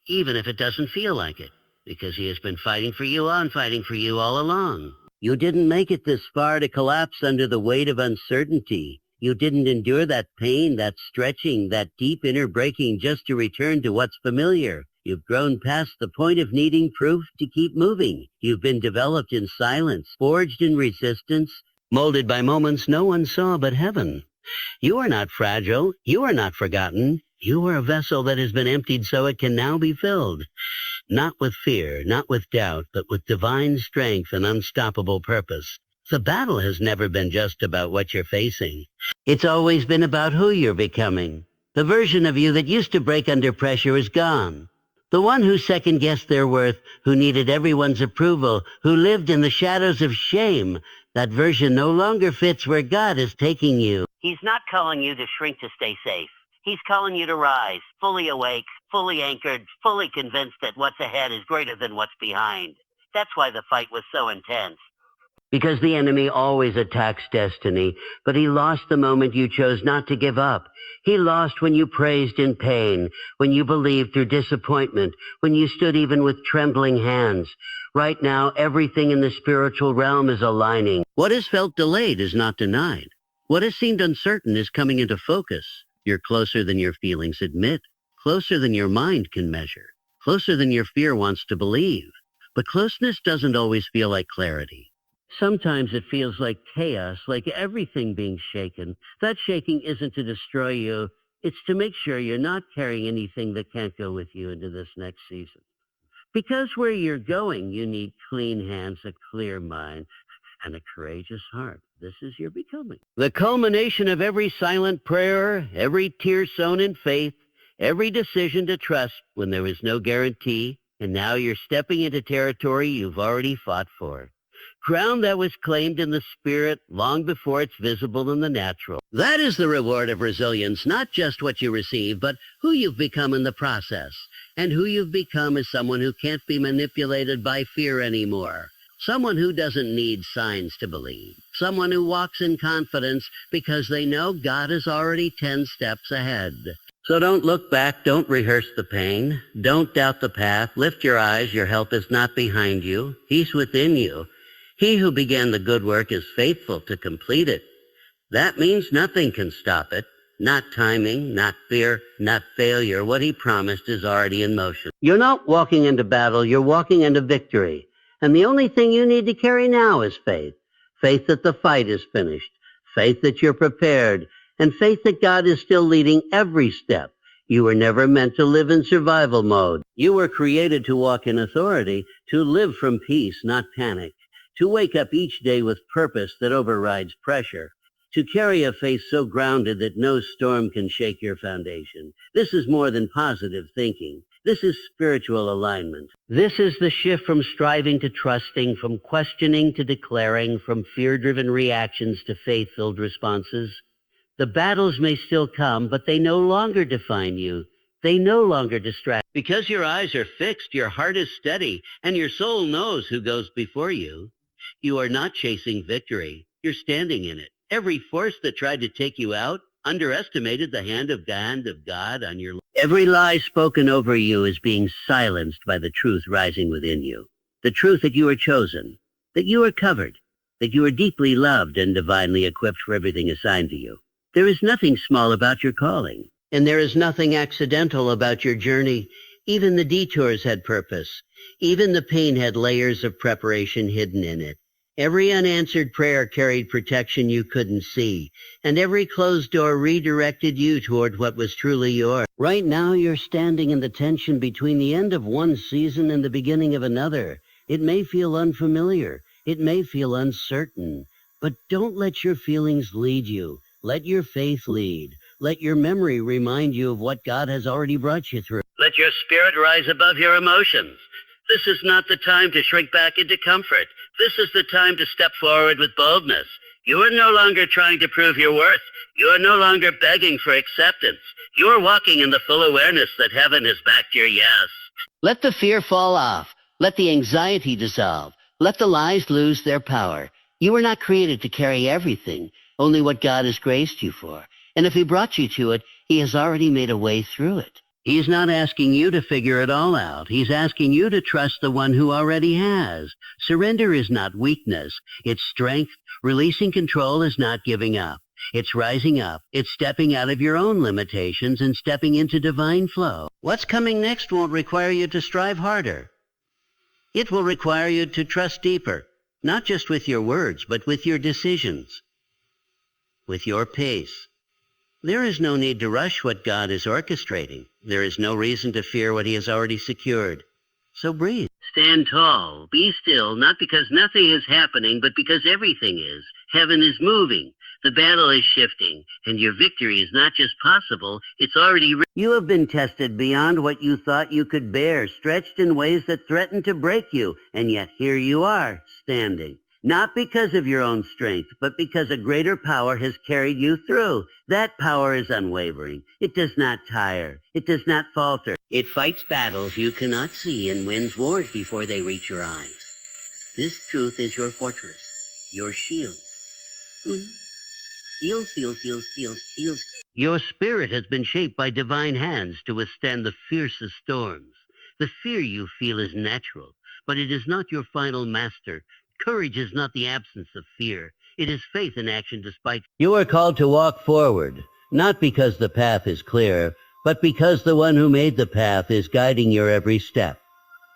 even if it doesn't feel like it, because he has been fighting for you all along. You didn't make it this far to collapse under the weight of uncertainty. You didn't endure that pain, that stretching, that deep inner breaking just to return to what's familiar. You've grown past the point of needing proof to keep moving. You've been developed in silence, forged in resistance, molded by moments no one saw but heaven. You are not fragile. You are not forgotten. You are a vessel that has been emptied so it can now be filled. Not with fear, not with doubt, but with divine strength and unstoppable purpose. The battle has never been just about what you're facing. It's always been about who you're becoming. The version of you that used to break under pressure is gone. The one who second-guessed their worth, who needed everyone's approval, who lived in the shadows of shame, that version no longer fits where God is taking you. He's not calling you to shrink to stay safe. He's calling you to rise, fully awake, fully anchored, fully convinced that what's ahead is greater than what's behind. That's why the fight was so intense. Because the enemy always attacks destiny, but he lost the moment you chose not to give up. He lost when you praised in pain, when you believed through disappointment, when you stood even with trembling hands. Right now, everything in the spiritual realm is aligning. What has felt delayed is not denied. What has seemed uncertain is coming into focus. You're closer than your feelings admit, closer than your mind can measure, closer than your fear wants to believe. But closeness doesn't always feel like clarity. Sometimes it feels like chaos, like everything being shaken. That shaking isn't to destroy you. It's to make sure you're not carrying anything that can't go with you into this next season. Because where you're going, you need clean hands, a clear mind, and a courageous heart. This is your becoming. The culmination of every silent prayer, every tear sown in faith, every decision to trust when there is no guarantee, and now you're stepping into territory you've already fought for. Ground that was claimed in the spirit long before it's visible in the natural. That is the reward of resilience, not just what you receive, but who you've become in the process. And who you've become is someone who can't be manipulated by fear anymore. Someone who doesn't need signs to believe. Someone who walks in confidence because they know God is already 10 steps ahead. So don't look back, don't rehearse the pain, don't doubt the path, lift your eyes, your help is not behind you, He's within you. He who began the good work is faithful to complete it. That means nothing can stop it. Not timing, not fear, not failure. What He promised is already in motion. You're not walking into battle, you're walking into victory. And the only thing you need to carry now is faith. Faith that the fight is finished. Faith that you're prepared. And faith that God is still leading every step. You were never meant to live in survival mode. You were created to walk in authority, to live from peace, not panic. To wake up each day with purpose that overrides pressure. To carry a faith so grounded that no storm can shake your foundation. This is more than positive thinking. This is spiritual alignment. This is the shift from striving to trusting, from questioning to declaring, from fear-driven reactions to faith-filled responses. The battles may still come, but they no longer define you. They no longer distract. Because your eyes are fixed, your heart is steady, and your soul knows who goes before you. You are not chasing victory. You're standing in it. Every force that tried to take you out underestimated the hand of God on your life. Every lie spoken over you is being silenced by the truth rising within you. The truth that you are chosen, that you are covered, that you are deeply loved and divinely equipped for everything assigned to you. There is nothing small about your calling, and there is nothing accidental about your journey. Even the detours had purpose. Even the pain had layers of preparation hidden in it. Every unanswered prayer carried protection you couldn't see, and every closed door redirected you toward what was truly yours. Right now, you're standing in the tension between the end of one season and the beginning of another. It may feel unfamiliar. It may feel uncertain. But don't let your feelings lead you. Let your faith lead. Let your memory remind you of what God has already brought you through. Let your spirit rise above your emotions. This is not the time to shrink back into comfort. This is the time to step forward with boldness. You are no longer trying to prove your worth. You are no longer begging for acceptance. You are walking in the full awareness that heaven has backed your yes. Let the fear fall off. Let the anxiety dissolve. Let the lies lose their power. You were not created to carry everything, only what God has graced you for. And if He brought you to it, He has already made a way through it. He's not asking you to figure it all out. He's asking you to trust the one who already has. Surrender is not weakness. It's strength. Releasing control is not giving up. It's rising up. It's stepping out of your own limitations and stepping into divine flow. What's coming next won't require you to strive harder. It will require you to trust deeper, not just with your words, but with your decisions, with your pace. There is no need to rush what God is orchestrating. There is no reason to fear what He has already secured. So breathe. Stand tall, be still, not because nothing is happening, but because everything is. Heaven is moving, the battle is shifting, and your victory is not just possible, it's already You have been tested beyond what you thought you could bear, stretched in ways that threatened to break you, and yet here you are, standing. Not because of your own strength, but because a greater power has carried you through. That power is unwavering. It does not tire. It does not falter. It fights battles you cannot see and wins wars before they reach your eyes. This truth is your fortress, your shield. Shield. Your spirit has been shaped by divine hands to withstand the fiercest storms. The fear you feel is natural, but it is not your final master. Courage is not the absence of fear. It is faith in action despite. You are called to walk forward, not because the path is clear, but because the one who made the path is guiding your every step.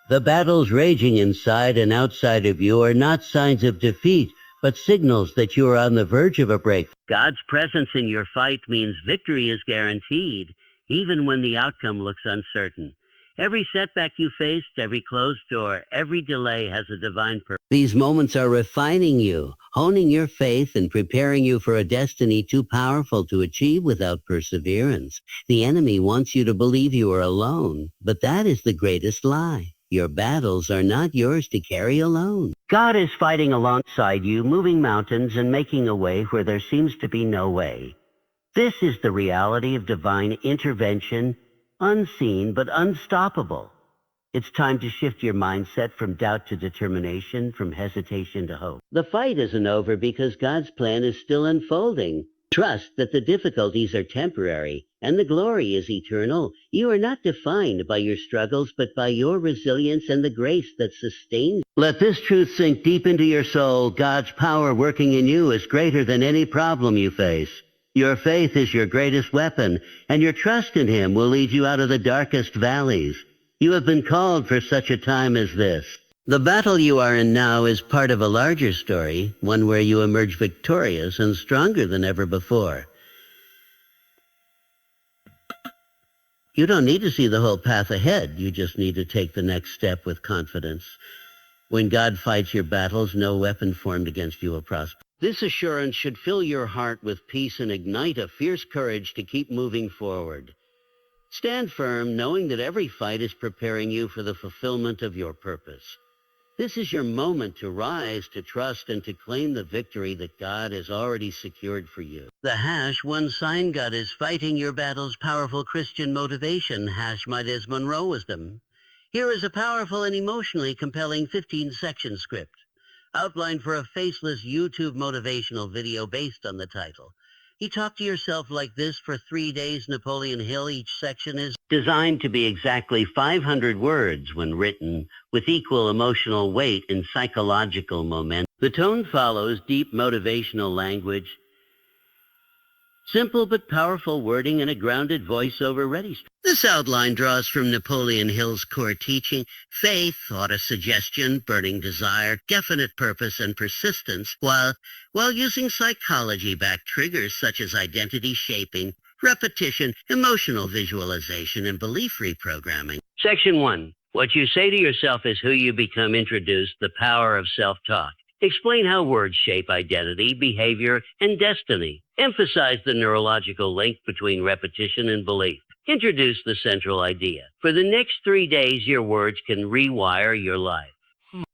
The battles raging inside and outside of you are not signs of defeat, but signals that you are on the verge of a break. God's presence in your fight means victory is guaranteed, even when the outcome looks uncertain. Every setback you faced, every closed door, every delay has a divine purpose. These moments are refining you, honing your faith, and preparing you for a destiny too powerful to achieve without perseverance. The enemy wants you to believe you are alone, but that is the greatest lie. Your battles are not yours to carry alone. God is fighting alongside you, moving mountains and making a way where there seems to be no way. This is the reality of divine intervention, unseen but unstoppable. It's time to shift your mindset from doubt to determination, from hesitation to hope. The fight isn't over because God's plan is still unfolding. Trust that the difficulties are temporary and the glory is eternal. You are not defined by your struggles, but by your resilience and the grace that sustains. Let this truth sink deep into your soul. God's power working in you is greater than any problem you face. Your faith is your greatest weapon, and your trust in Him will lead you out of the darkest valleys. You have been called for such a time as this. The battle you are in now is part of a larger story, one where you emerge victorious and stronger than ever before. You don't need to see the whole path ahead. You just need to take the next step with confidence. When God fights your battles, no weapon formed against you will prosper. This assurance should fill your heart with peace and ignite a fierce courage to keep moving forward. Stand firm, knowing that every fight is preparing you for the fulfillment of your purpose. This is your moment to rise, to trust, and to claim the victory that God has already secured for you. The #1 sign God is fighting your battles, powerful Christian motivation, #Midas Monroe wisdom. Here is a powerful and emotionally compelling 15-section script, outlined for a faceless YouTube motivational video based on the title. You talk to yourself like this for 3 days, Napoleon Hill. Each section is designed to be exactly 500 words when written, with equal emotional weight and psychological momentum. The tone follows deep motivational language, simple but powerful wording, and a grounded voiceover ready. This outline draws from Napoleon Hill's core teaching: faith, auto-suggestion, burning desire, definite purpose, and persistence, while using psychology-backed triggers such as identity shaping, repetition, emotional visualization, and belief reprogramming. Section 1. What you say to yourself is who you become. Introduce the power of self-talk. Explain how words shape identity, behavior, and destiny. Emphasize the neurological link between repetition and belief. Introduce the central idea. For the next 3 days, your words can rewire your life.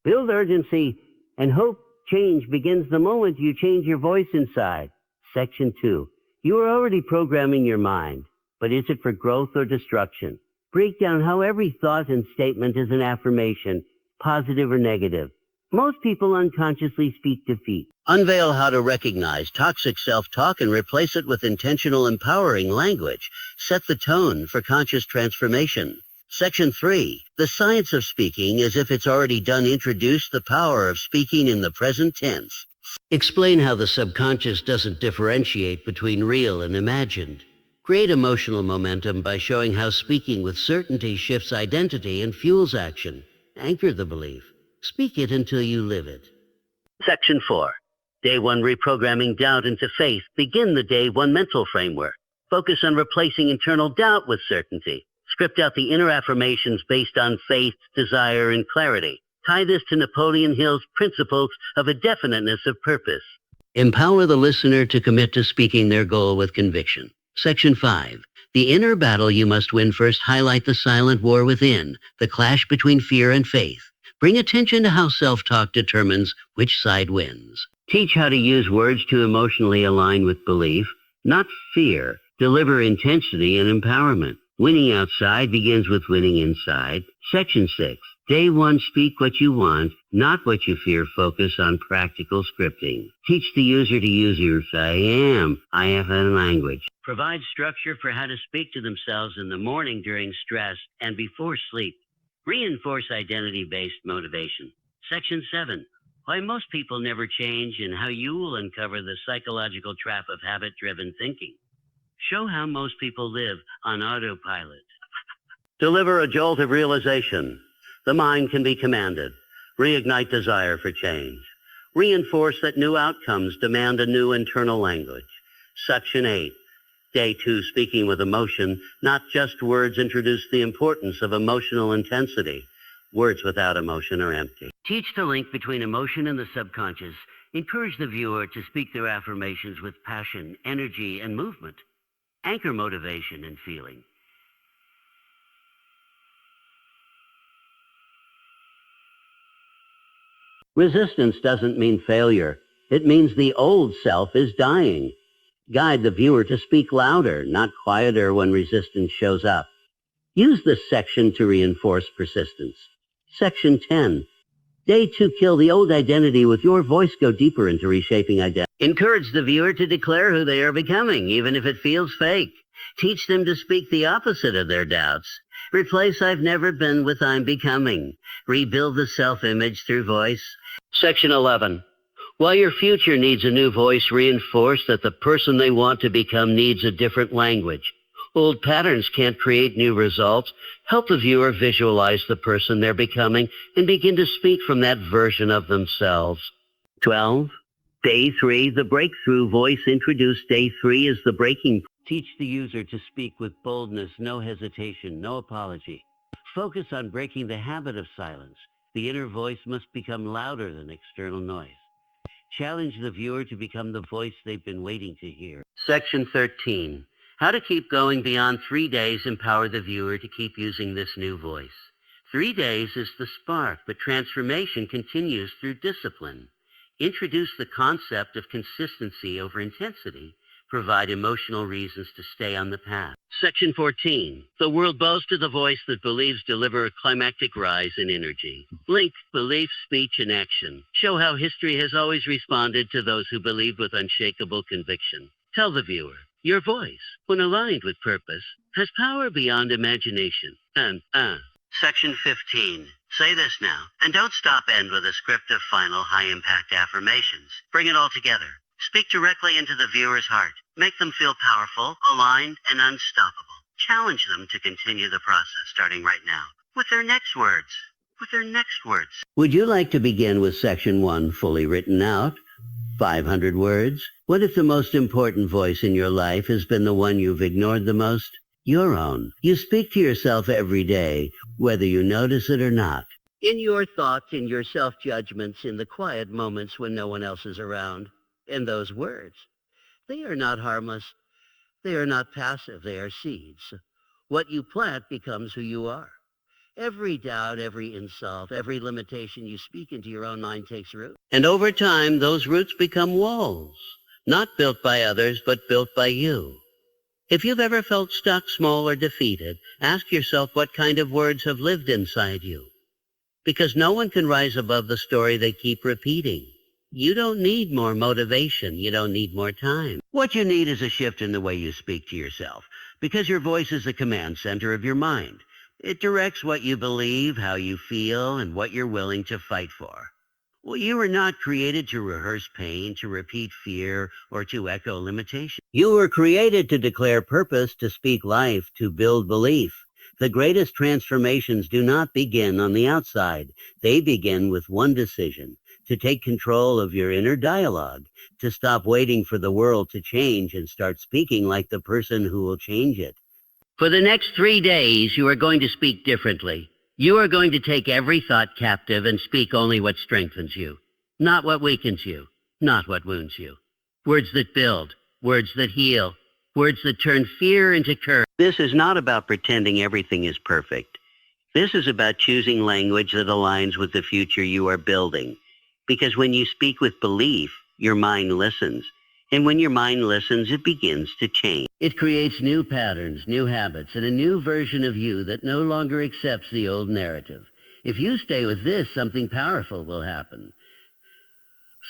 Build urgency and hope. Change begins the moment you change your voice inside. Section 2. You are already programming your mind, but is it for growth or destruction? Break down how every thought and statement is an affirmation, positive or negative. Most people unconsciously speak defeat. Unveil how to recognize toxic self-talk and replace it with intentional, empowering language. Set the tone for conscious transformation. Section 3. The science of speaking as if it's already done. Introduce the power of speaking in the present tense. Explain how the subconscious doesn't differentiate between real and imagined. Create emotional momentum by showing how speaking with certainty shifts identity and fuels action. Anchor the belief. Speak it until you live it. Section 4. Day 1, reprogramming doubt into faith. Begin the Day 1 mental framework. Focus on replacing internal doubt with certainty. Script out the inner affirmations based on faith, desire, and clarity. Tie this to Napoleon Hill's principles of a definiteness of purpose. Empower the listener to commit to speaking their goal with conviction. Section 5. The inner battle you must win first. Highlight the silent war within, the clash between fear and faith. Bring attention to how self-talk determines which side wins. Teach how to use words to emotionally align with belief, not fear. Deliver intensity and empowerment. Winning outside begins with winning inside. Section 6. Day 1, speak what you want, not what you fear. Focus on practical scripting. Teach the user to use your I have a language. Provide structure for how to speak to themselves in the morning, during stress, and before sleep. Reinforce identity-based motivation. Section 7. Why most people never change and how you will uncover the psychological trap of habit-driven thinking. Show how most people live on autopilot. Deliver a jolt of realization. The mind can be commanded. Reignite desire for change. Reinforce that new outcomes demand a new internal language. Section 8. Day 2, speaking with emotion, not just words. Introduce the importance of emotional intensity. Words without emotion are empty. Teach the link between emotion and the subconscious. Encourage the viewer to speak their affirmations with passion, energy, and movement. Anchor motivation and feeling. Resistance doesn't mean failure. It means the old self is dying. Guide the viewer to speak louder, not quieter when resistance shows up. Use this section to reinforce persistence. Section 10. Day 2, kill the old identity with your voice. Go deeper into reshaping identity. Encourage the viewer to declare who they are becoming, even if it feels fake. Teach them to speak the opposite of their doubts. Replace I've never been with I'm becoming. Rebuild the self-image through voice. Section 11. While your future needs a new voice, reinforce that the person they want to become needs a different language. Old patterns can't create new results. Help the viewer visualize the person they're becoming and begin to speak from that version of themselves. 12. Day 3, the breakthrough voice. Introduce Day 3 as the breaking. Teach the user to speak with boldness, no hesitation, no apology. Focus on breaking the habit of silence. The inner voice must become louder than external noise. Challenge the viewer to become the voice they've been waiting to hear. Section 13. How to keep going beyond 3 days. Empower the viewer to keep using this new voice. 3 days is the spark, but transformation continues through discipline. Introduce the concept of consistency over intensity. Provide emotional reasons to stay on the path. Section 14. The world boasted the voice that believes. Deliver a climactic rise in energy. Link belief, speech, and action. Show how history has always responded to those who believe with unshakable conviction. Tell the viewer, your voice, when aligned with purpose, has power beyond imagination. Section 15. Say this now, and don't stop. End with a script of final high-impact affirmations. Bring it all together. Speak directly into the viewer's heart. Make them feel powerful, aligned, and unstoppable. Challenge them to continue the process starting right now with their next words. Would you like to begin with Section 1 fully written out? 500 words? What if the most important voice in your life has been the one you've ignored the most? Your own. You speak to yourself every day, whether you notice it or not. In your thoughts, in your self-judgments, in the quiet moments when no one else is around. And those words, they are not harmless. They are not passive. They are seeds. What you plant becomes who you are. Every doubt, every insult, every limitation you speak into your own mind takes root. And over time, those roots become walls, not built by others, but built by you. If you've ever felt stuck, small, or defeated, ask yourself what kind of words have lived inside you. Because no one can rise above the story they keep repeating. You don't need more motivation. You don't need more time. What you need is a shift in the way you speak to yourself, because your voice is the command center of your mind. It directs what you believe, how you feel, and what you're willing to fight for. Well, you were not created to rehearse pain, to repeat fear, or to echo limitation. You were created to declare purpose, to speak life, to build belief. The greatest transformations do not begin on the outside. They begin with one decision: to take control of your inner dialogue, to stop waiting for the world to change and start speaking like the person who will change it. For the next 3 days, you are going to speak differently. You are going to take every thought captive and speak only what strengthens you, not what weakens you, not what wounds you. Words that build, words that heal, words that turn fear into courage. This is not about pretending everything is perfect. This is about choosing language that aligns with the future you are building. Because when you speak with belief, your mind listens. And when your mind listens, it begins to change. It creates new patterns, new habits, and a new version of you that no longer accepts the old narrative. If you stay with this, something powerful will happen.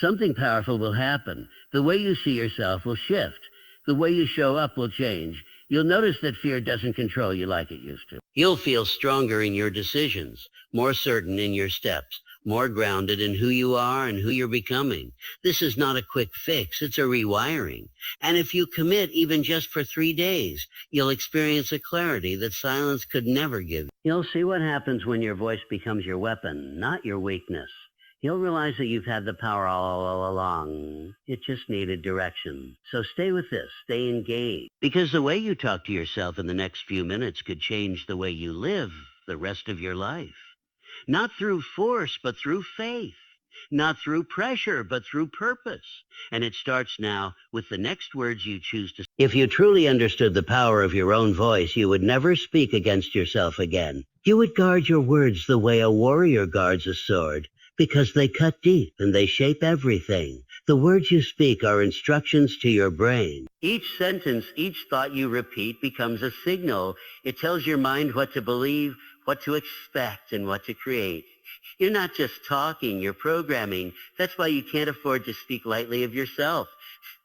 Something powerful will happen. The way you see yourself will shift. The way you show up will change. You'll notice that fear doesn't control you like it used to. You'll feel stronger in your decisions, more certain in your steps, more grounded in who you are and who you're becoming. This is not a quick fix, it's a rewiring. And if you commit even just for 3 days, you'll experience a clarity that silence could never give. You'll see what happens when your voice becomes your weapon, not your weakness. You'll realize that you've had the power all along. It just needed direction. So stay with this. Stay engaged. Because the way you talk to yourself in the next few minutes could change the way you live the rest of your life. Not through force, but through faith. Not through pressure, but through purpose. And it starts now with the next words you choose to say. If you truly understood the power of your own voice, you would never speak against yourself again. You would guard your words the way a warrior guards a sword. Because they cut deep and they shape everything. The words you speak are instructions to your brain. Each sentence, each thought you repeat becomes a signal. It tells your mind what to believe, what to expect, and what to create. You're not just talking, you're programming. That's why you can't afford to speak lightly of yourself.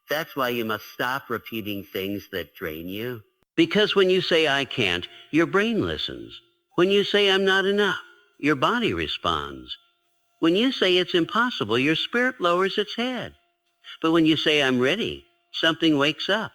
That's why you must stop repeating things that drain you. Because when you say, I can't, your brain listens. When you say, I'm not enough, your body responds. When you say it's impossible, your spirit lowers its head. But when you say, I'm ready, something wakes up.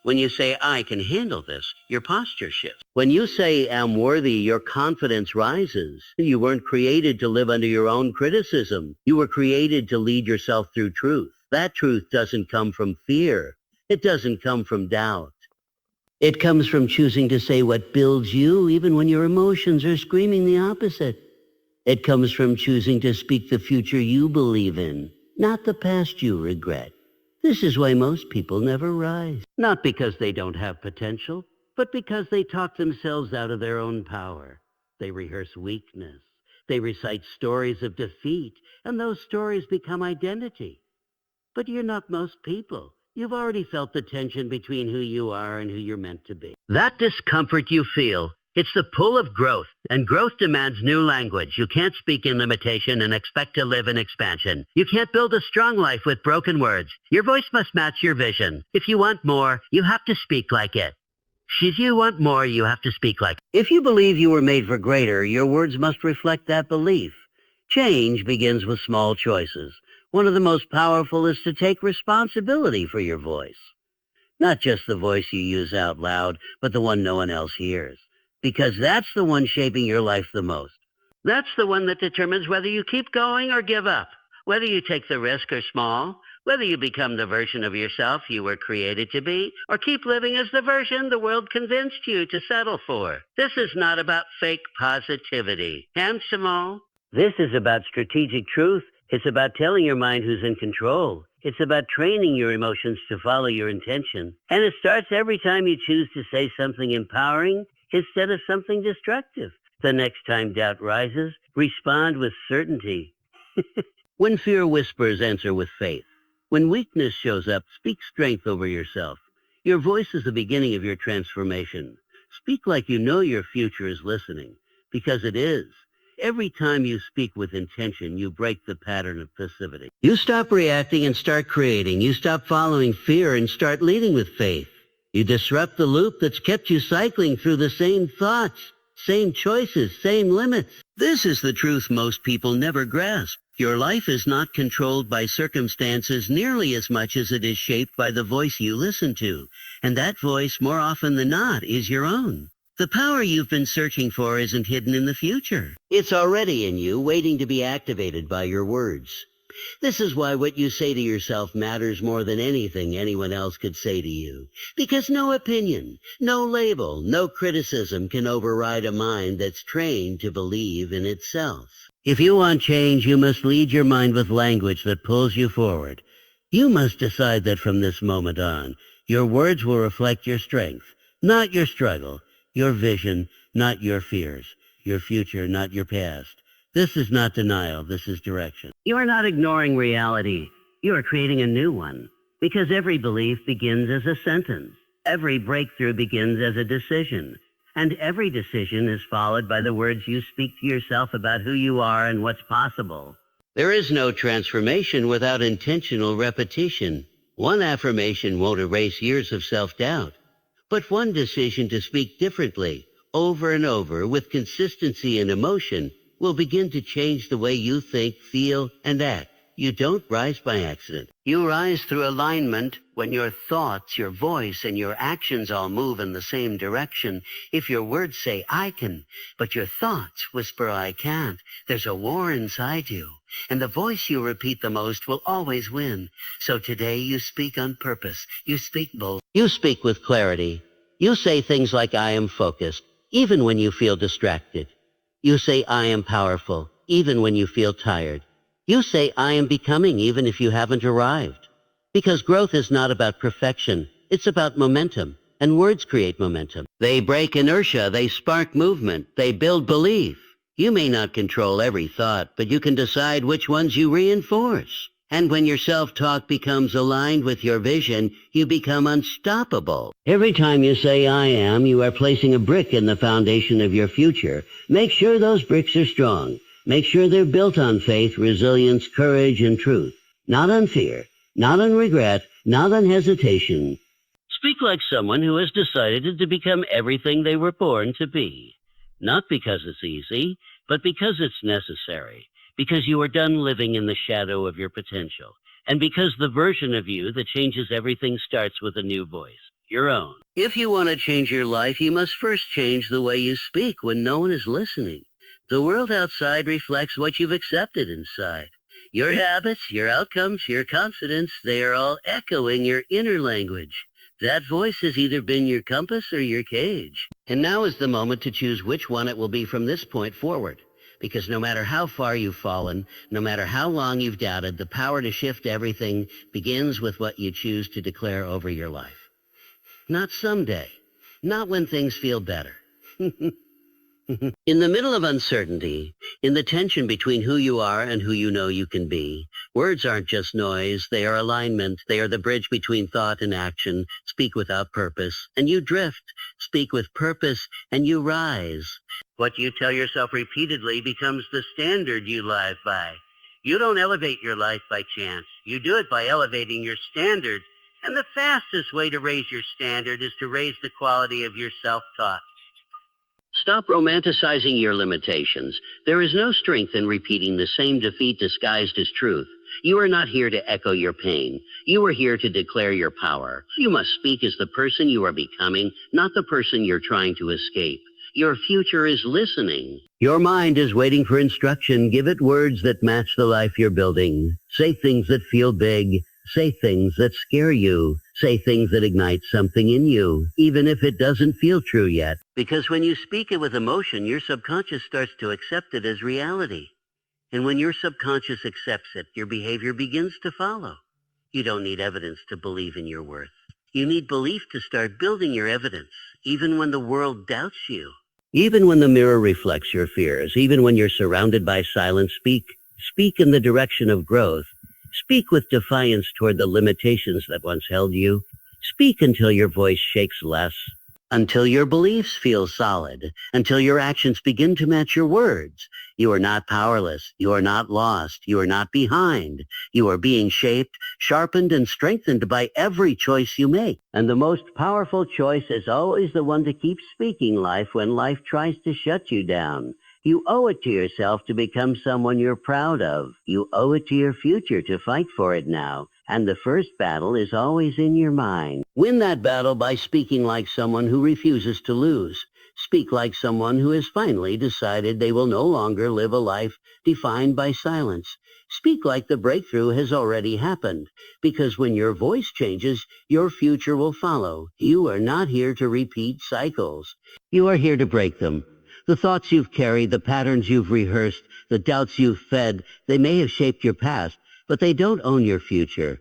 When you say, I can handle this, your posture shifts. When you say, I'm worthy, your confidence rises. You weren't created to live under your own criticism. You were created to lead yourself through truth. That truth doesn't come from fear. It doesn't come from doubt. It comes from choosing to say what builds you, even when your emotions are screaming the opposite. It comes from choosing to speak the future you believe in, not the past you regret. This is why most people never rise. Not because they don't have potential, but because they talk themselves out of their own power. They rehearse weakness. They recite stories of defeat, and those stories become identity. But you're not most people. You've already felt the tension between who you are and who you're meant to be. That discomfort you feel, it's the pull of growth, and growth demands new language. You can't speak in limitation and expect to live in expansion. You can't build a strong life with broken words. Your voice must match your vision. If you want more, you have to speak like it. If you want more, you have to speak like it. If you believe you were made for greater, your words must reflect that belief. Change begins with small choices. One of the most powerful is to take responsibility for your voice. Not just the voice you use out loud, but the one no one else hears. Because that's the one shaping your life the most. That's the one that determines whether you keep going or give up, whether you take the risk or small, whether you become the version of yourself you were created to be, or keep living as the version the world convinced you to settle for. This is not about fake positivity. And small. This is about strategic truth. It's about telling your mind who's in control. It's about training your emotions to follow your intention. And it starts every time you choose to say something empowering instead of something destructive. The next time doubt rises, respond with certainty. When fear whispers, answer with faith. When weakness shows up, speak strength over yourself. Your voice is the beginning of your transformation. Speak like you know your future is listening, because it is. Every time you speak with intention, you break the pattern of passivity. You stop reacting and start creating. You stop following fear and start leading with faith. You disrupt the loop that's kept you cycling through the same thoughts, same choices, same limits. This is the truth most people never grasp. Your life is not controlled by circumstances nearly as much as it is shaped by the voice you listen to. And that voice, more often than not, is your own. The power you've been searching for isn't hidden in the future. It's already in you, waiting to be activated by your words. This is why what you say to yourself matters more than anything anyone else could say to you. Because no opinion, no label, no criticism can override a mind that's trained to believe in itself. If you want change, you must lead your mind with language that pulls you forward. You must decide that from this moment on, your words will reflect your strength, not your struggle, your vision, not your fears, your future, not your past. This is not denial, this is direction. You are not ignoring reality. You are creating a new one. Because every belief begins as a sentence. Every breakthrough begins as a decision. And every decision is followed by the words you speak to yourself about who you are and what's possible. There is no transformation without intentional repetition. One affirmation won't erase years of self-doubt. But one decision to speak differently, over and over, with consistency and emotion, will begin to change the way you think, feel, and act. You don't rise by accident. You rise through alignment when your thoughts, your voice, and your actions all move in the same direction. If your words say, I can, but your thoughts whisper, I can't, there's a war inside you. And the voice you repeat the most will always win. So today you speak on purpose. You speak bold. You speak with clarity. You say things like, I am focused, even when you feel distracted. You say, I am powerful, even when you feel tired. You say, I am becoming, even if you haven't arrived. Because growth is not about perfection. It's about momentum. And words create momentum. They break inertia. They spark movement. They build belief. You may not control every thought, but you can decide which ones you reinforce. And when your self-talk becomes aligned with your vision, you become unstoppable. Every time you say, I am, you are placing a brick in the foundation of your future. Make sure those bricks are strong. Make sure they're built on faith, resilience, courage, and truth. Not on fear, not on regret, not on hesitation. Speak like someone who has decided to become everything they were born to be. Not because it's easy, but because it's necessary. Because you are done living in the shadow of your potential. And because the version of you that changes everything starts with a new voice, your own. If you want to change your life, you must first change the way you speak when no one is listening. The world outside reflects what you've accepted inside. Your habits, your outcomes, your confidence, they are all echoing your inner language. That voice has either been your compass or your cage. And now is the moment to choose which one it will be from this point forward. Because no matter how far you've fallen, no matter how long you've doubted, the power to shift everything begins with what you choose to declare over your life. Not someday. Not when things feel better. In the middle of uncertainty, in the tension between who you are and who you know you can be, words aren't just noise, they are alignment. They are the bridge between thought and action. Speak without purpose, and you drift. Speak with purpose, and you rise. What you tell yourself repeatedly becomes the standard you live by. You don't elevate your life by chance. You do it by elevating your standard. And the fastest way to raise your standard is to raise the quality of your self-talk. Stop romanticizing your limitations. There is no strength in repeating the same defeat disguised as truth. You are not here to echo your pain. You are here to declare your power. You must speak as the person you are becoming, not the person you're trying to escape. Your future is listening. Your mind is waiting for instruction. Give it words that match the life you're building. Say things that feel big. Say things that scare you. Say things that ignite something in you, even if it doesn't feel true yet. Because when you speak it with emotion, your subconscious starts to accept it as reality. And when your subconscious accepts it, your behavior begins to follow. You don't need evidence to believe in your worth. You need belief to start building your evidence, even when the world doubts you. Even when the mirror reflects your fears, even when you're surrounded by silence, speak in the direction of growth. Speak with defiance toward the limitations that once held you. Speak until your voice shakes less, until your beliefs feel solid, until your actions begin to match your words. You are not powerless. You are not lost. You are not behind. You are being shaped, sharpened, and strengthened by every choice you make. And the most powerful choice is always the one to keep speaking life when life tries to shut you down. You owe it to yourself to become someone you're proud of. You owe it to your future to fight for it now. And the first battle is always in your mind. Win that battle by speaking like someone who refuses to lose. Speak like someone who has finally decided they will no longer live a life defined by silence. Speak like the breakthrough has already happened, because when your voice changes, your future will follow. You are not here to repeat cycles. You are here to break them. The thoughts you've carried, the patterns you've rehearsed, the doubts you've fed, they may have shaped your past, but they don't own your future.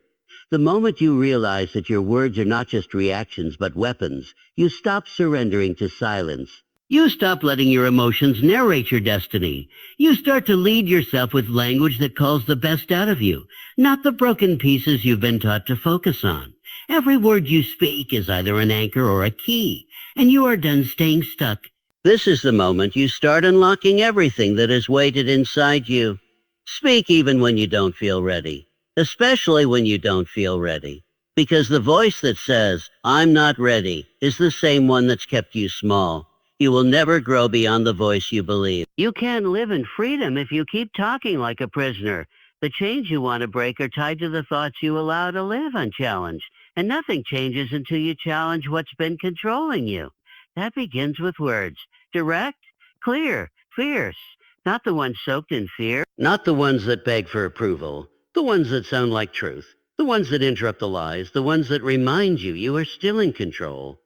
The moment you realize that your words are not just reactions but weapons, you stop surrendering to silence. You stop letting your emotions narrate your destiny. You start to lead yourself with language that calls the best out of you, not the broken pieces you've been taught to focus on. Every word you speak is either an anchor or a key, and you are done staying stuck. This is the moment you start unlocking everything that is weighted inside you. Speak even when you don't feel ready, especially when you don't feel ready. Because the voice that says, "I'm not ready," is the same one that's kept you small. You will never grow beyond the voice you believe. You can't live in freedom if you keep talking like a prisoner. The chains you want to break are tied to the thoughts you allow to live unchallenged. And nothing changes until you challenge what's been controlling you. That begins with words. Direct, clear, fierce. Not the ones soaked in fear. Not the ones that beg for approval. The ones that sound like truth. The ones that interrupt the lies. The ones that remind you you are still in control.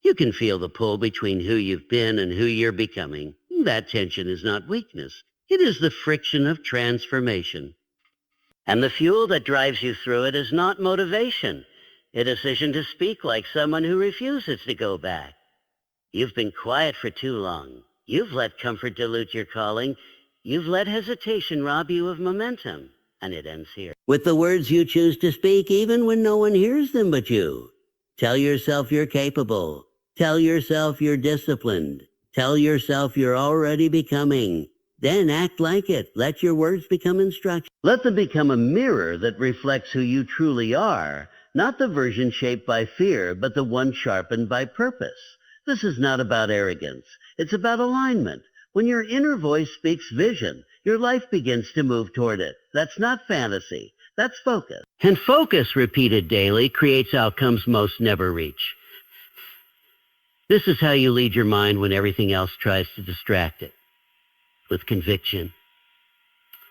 You can feel the pull between who you've been and who you're becoming. That tension is not weakness. It is the friction of transformation. And the fuel that drives you through it is not motivation. A decision to speak like someone who refuses to go back. You've been quiet for too long. You've let comfort dilute your calling. You've let hesitation rob you of momentum. And it ends here. With the words you choose to speak, even when no one hears them but you. Tell yourself you're capable. Tell yourself you're disciplined. Tell yourself you're already becoming. Then act like it. Let your words become instruction. Let them become a mirror that reflects who you truly are. Not the version shaped by fear, but the one sharpened by purpose. This is not about arrogance. It's about alignment. When your inner voice speaks vision, your life begins to move toward it. That's not fantasy. That's focus. And focus, repeated daily, creates outcomes most never reach. This is how you lead your mind when everything else tries to distract it. With conviction.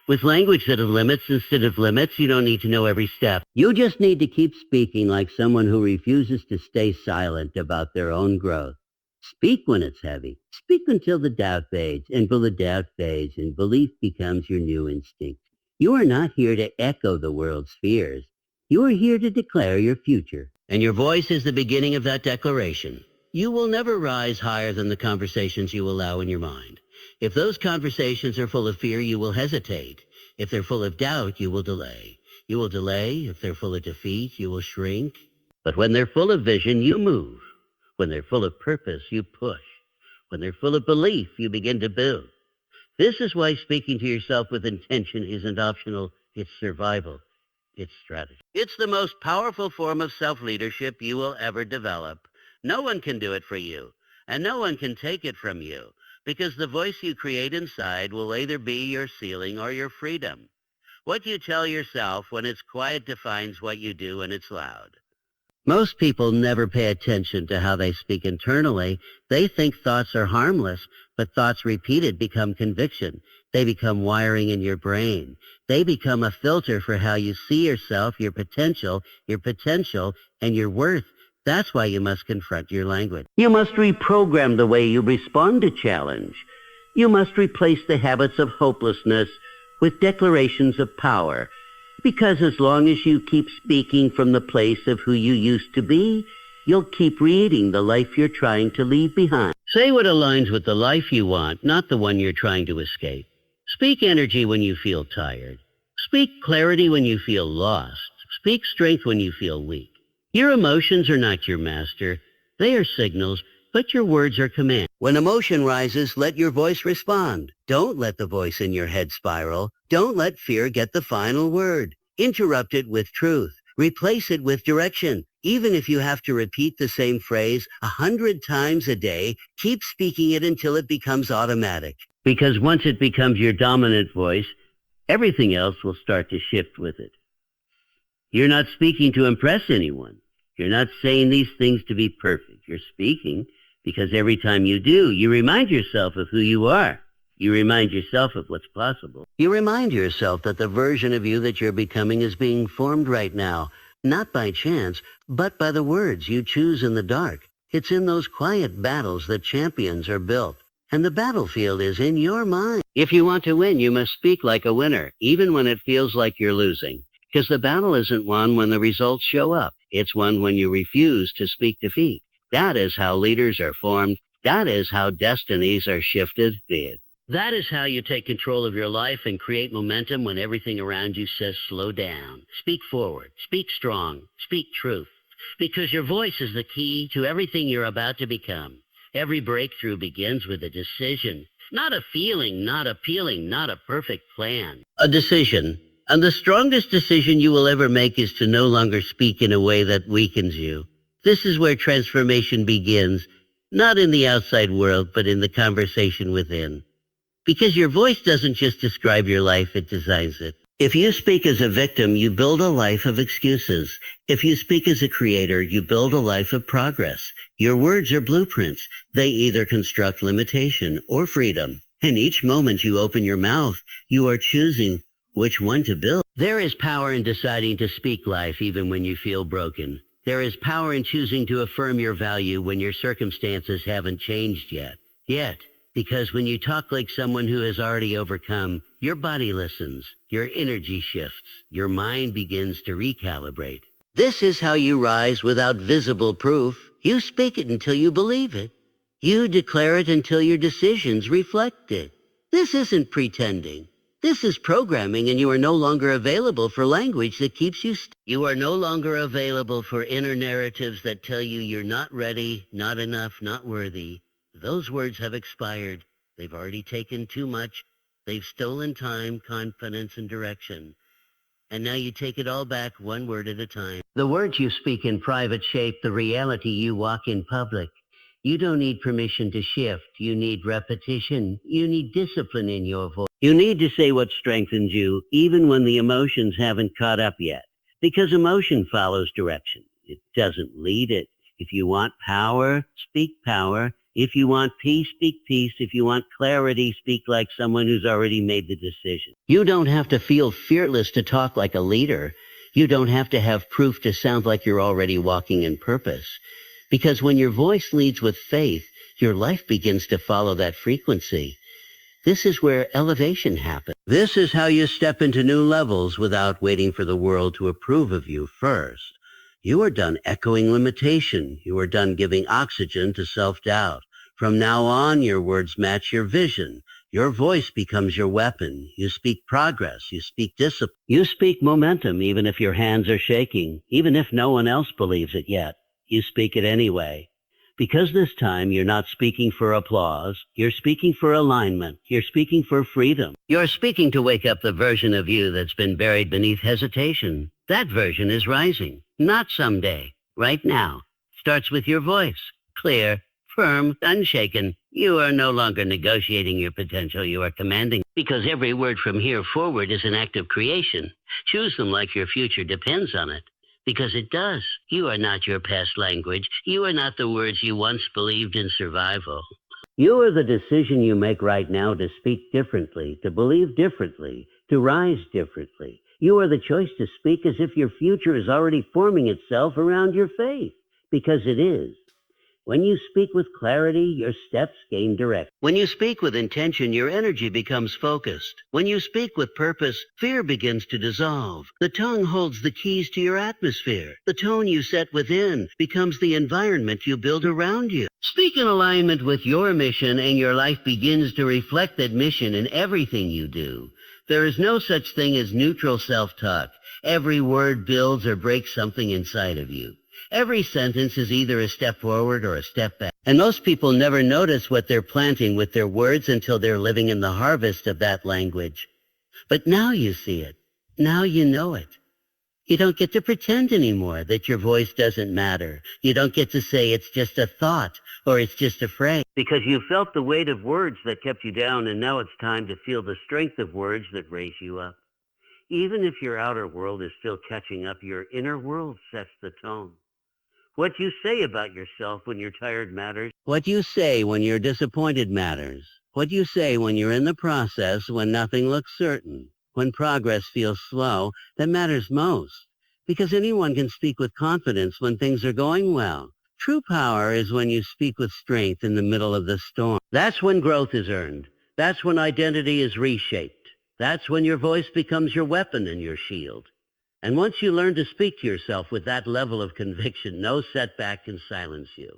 With language that has limits instead of limits, you don't need to know every step. You just need to keep speaking like someone who refuses to stay silent about their own growth. Speak when it's heavy. Speak until the doubt fades, and till the doubt fades and belief becomes your new instinct. You are not here to echo the world's fears. You are here to declare your future. And your voice is the beginning of that declaration. You will never rise higher than the conversations you allow in your mind. If those conversations are full of fear, you will hesitate. If they're full of doubt, you will delay. You will delay. If they're full of defeat, you will shrink. But when they're full of vision, you move. When they're full of purpose, you push. When they're full of belief, you begin to build. This is why speaking to yourself with intention isn't optional. It's survival. It's strategy. It's the most powerful form of self-leadership you will ever develop. No one can do it for you, and no one can take it from you, because the voice you create inside will either be your ceiling or your freedom. What you tell yourself when it's quiet defines what you do when it's loud. Most people never pay attention to how they speak internally. They think thoughts are harmless, but thoughts repeated become conviction. They become wiring in your brain. They become a filter for how you see yourself, your potential, and your worth. That's why you must confront your language. You must reprogram the way you respond to challenge. You must replace the habits of hopelessness with declarations of power. Because as long as you keep speaking from the place of who you used to be, you'll keep creating the life you're trying to leave behind. Say what aligns with the life you want, not the one you're trying to escape. Speak energy when you feel tired. Speak clarity when you feel lost. Speak strength when you feel weak. Your emotions are not your master. They are signals, but your words are commands. When emotion rises, let your voice respond. Don't let the voice in your head spiral. Don't let fear get the final word. Interrupt it with truth. Replace it with direction. Even if you have to repeat the same phrase 100 times a day, keep speaking it until it becomes automatic. Because once it becomes your dominant voice, everything else will start to shift with it. You're not speaking to impress anyone. You're not saying these things to be perfect. You're speaking Because every time you do, you remind yourself of who you are. You remind yourself of what's possible. You remind yourself that the version of you that you're becoming is being formed right now, not by chance, but by the words you choose in the dark. It's in those quiet battles that champions are built. And the battlefield is in your mind. If you want to win, you must speak like a winner, even when it feels like you're losing. Because the battle isn't won when the results show up. It's won when you refuse to speak defeat. That is how leaders are formed. That is how destinies are shifted. That is how you take control of your life and create momentum when everything around you says slow down. Speak forward. Speak strong. Speak truth. Because your voice is the key to everything you're about to become. Every breakthrough begins with a decision. Not a feeling, not appealing, not a perfect plan. A decision. And the strongest decision you will ever make is to no longer speak in a way that weakens you. This is where transformation begins, not in the outside world, but in the conversation within. Because your voice doesn't just describe your life, it designs it. If you speak as a victim, you build a life of excuses. If you speak as a creator, you build a life of progress. Your words are blueprints. They either construct limitation or freedom. And each moment you open your mouth, you are choosing which one to build. There is power in deciding to speak life even when you feel broken. There is power in choosing to affirm your value when your circumstances haven't changed yet. Because when you talk like someone who has already overcome, your body listens, your energy shifts, your mind begins to recalibrate. This is how you rise without visible proof. You speak it until you believe it. You declare it until your decisions reflect it. This isn't pretending. This is programming, and you are no longer available for language that keeps you You are no longer available for inner narratives that tell you you're not ready, not enough, not worthy. Those words have expired. They've already taken too much. They've stolen time, confidence, and direction. And now you take it all back one word at a time. The words you speak in private shape the reality you walk in public. You don't need permission to shift. You need repetition. You need discipline in your voice. You need to say what strengthens you, even when the emotions haven't caught up yet. Because emotion follows direction. It doesn't lead it. If you want power, speak power. If you want peace, speak peace. If you want clarity, speak like someone who's already made the decision. You don't have to feel fearless to talk like a leader. You don't have to have proof to sound like you're already walking in purpose. Because when your voice leads with faith, your life begins to follow that frequency. This is where elevation happens. This is how you step into new levels without waiting for the world to approve of you first. You are done echoing limitation. You are done giving oxygen to self-doubt. From now on, your words match your vision. Your voice becomes your weapon. You speak progress. You speak discipline. You speak momentum, even if your hands are shaking, even if no one else believes it yet. You speak it anyway. Because this time you're not speaking for applause, you're speaking for alignment, you're speaking for freedom. You're speaking to wake up the version of you that's been buried beneath hesitation. That version is rising, not someday, right now. Starts with your voice, clear, firm, unshaken. You are no longer negotiating your potential, you are commanding. Because every word from here forward is an act of creation. Choose them like your future depends on it. Because it does. You are not your past language. You are not the words you once believed in survival. You are the decision you make right now to speak differently, to believe differently, to rise differently. You are the choice to speak as if your future is already forming itself around your faith. Because it is. When you speak with clarity, your steps gain direction. When you speak with intention, your energy becomes focused. When you speak with purpose, fear begins to dissolve. The tongue holds the keys to your atmosphere. The tone you set within becomes the environment you build around you. Speak in alignment with your mission, and your life begins to reflect that mission in everything you do. There is no such thing as neutral self-talk. Every word builds or breaks something inside of you. Every sentence is either a step forward or a step back. And most people never notice what they're planting with their words until they're living in the harvest of that language. But now you see it. Now you know it. You don't get to pretend anymore that your voice doesn't matter. You don't get to say it's just a thought or it's just a phrase. Because you felt the weight of words that kept you down, and now it's time to feel the strength of words that raise you up. Even if your outer world is still catching up, your inner world sets the tone. What you say about yourself when you're tired matters. What you say when you're disappointed matters. What you say when you're in the process, when nothing looks certain, when progress feels slow, that matters most. Because anyone can speak with confidence when things are going well. True power is when you speak with strength in the middle of the storm. That's when growth is earned. That's when identity is reshaped. That's when your voice becomes your weapon and your shield. And once you learn to speak to yourself with that level of conviction, no setback can silence you.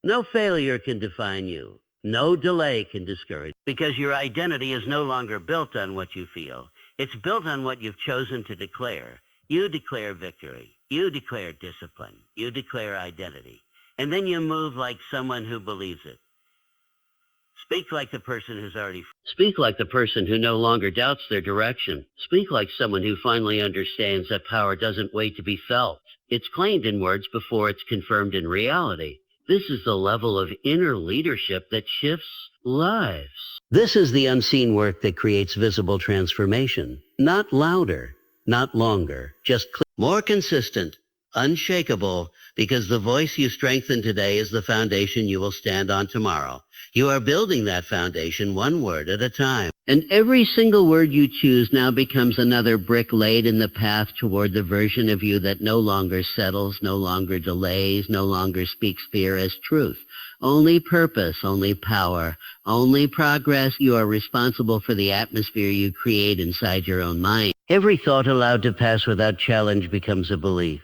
No failure can define you. No delay can discourage you. Because your identity is no longer built on what you feel. It's built on what you've chosen to declare. You declare victory. You declare discipline. You declare identity. And then you move like someone who believes it. Speak like the person who's already... Speak like the person who no longer doubts their direction. Speak like someone who finally understands that power doesn't wait to be felt. It's claimed in words before it's confirmed in reality. This is the level of inner leadership that shifts lives. This is the unseen work that creates visible transformation. Not louder, not longer, just more consistent, unshakable, because the voice you strengthen today is the foundation you will stand on tomorrow. You are building that foundation one word at a time. And every single word you choose now becomes another brick laid in the path toward the version of you that no longer settles, no longer delays, no longer speaks fear as truth. Only purpose, only power, only progress. You are responsible for the atmosphere you create inside your own mind. Every thought allowed to pass without challenge becomes a belief.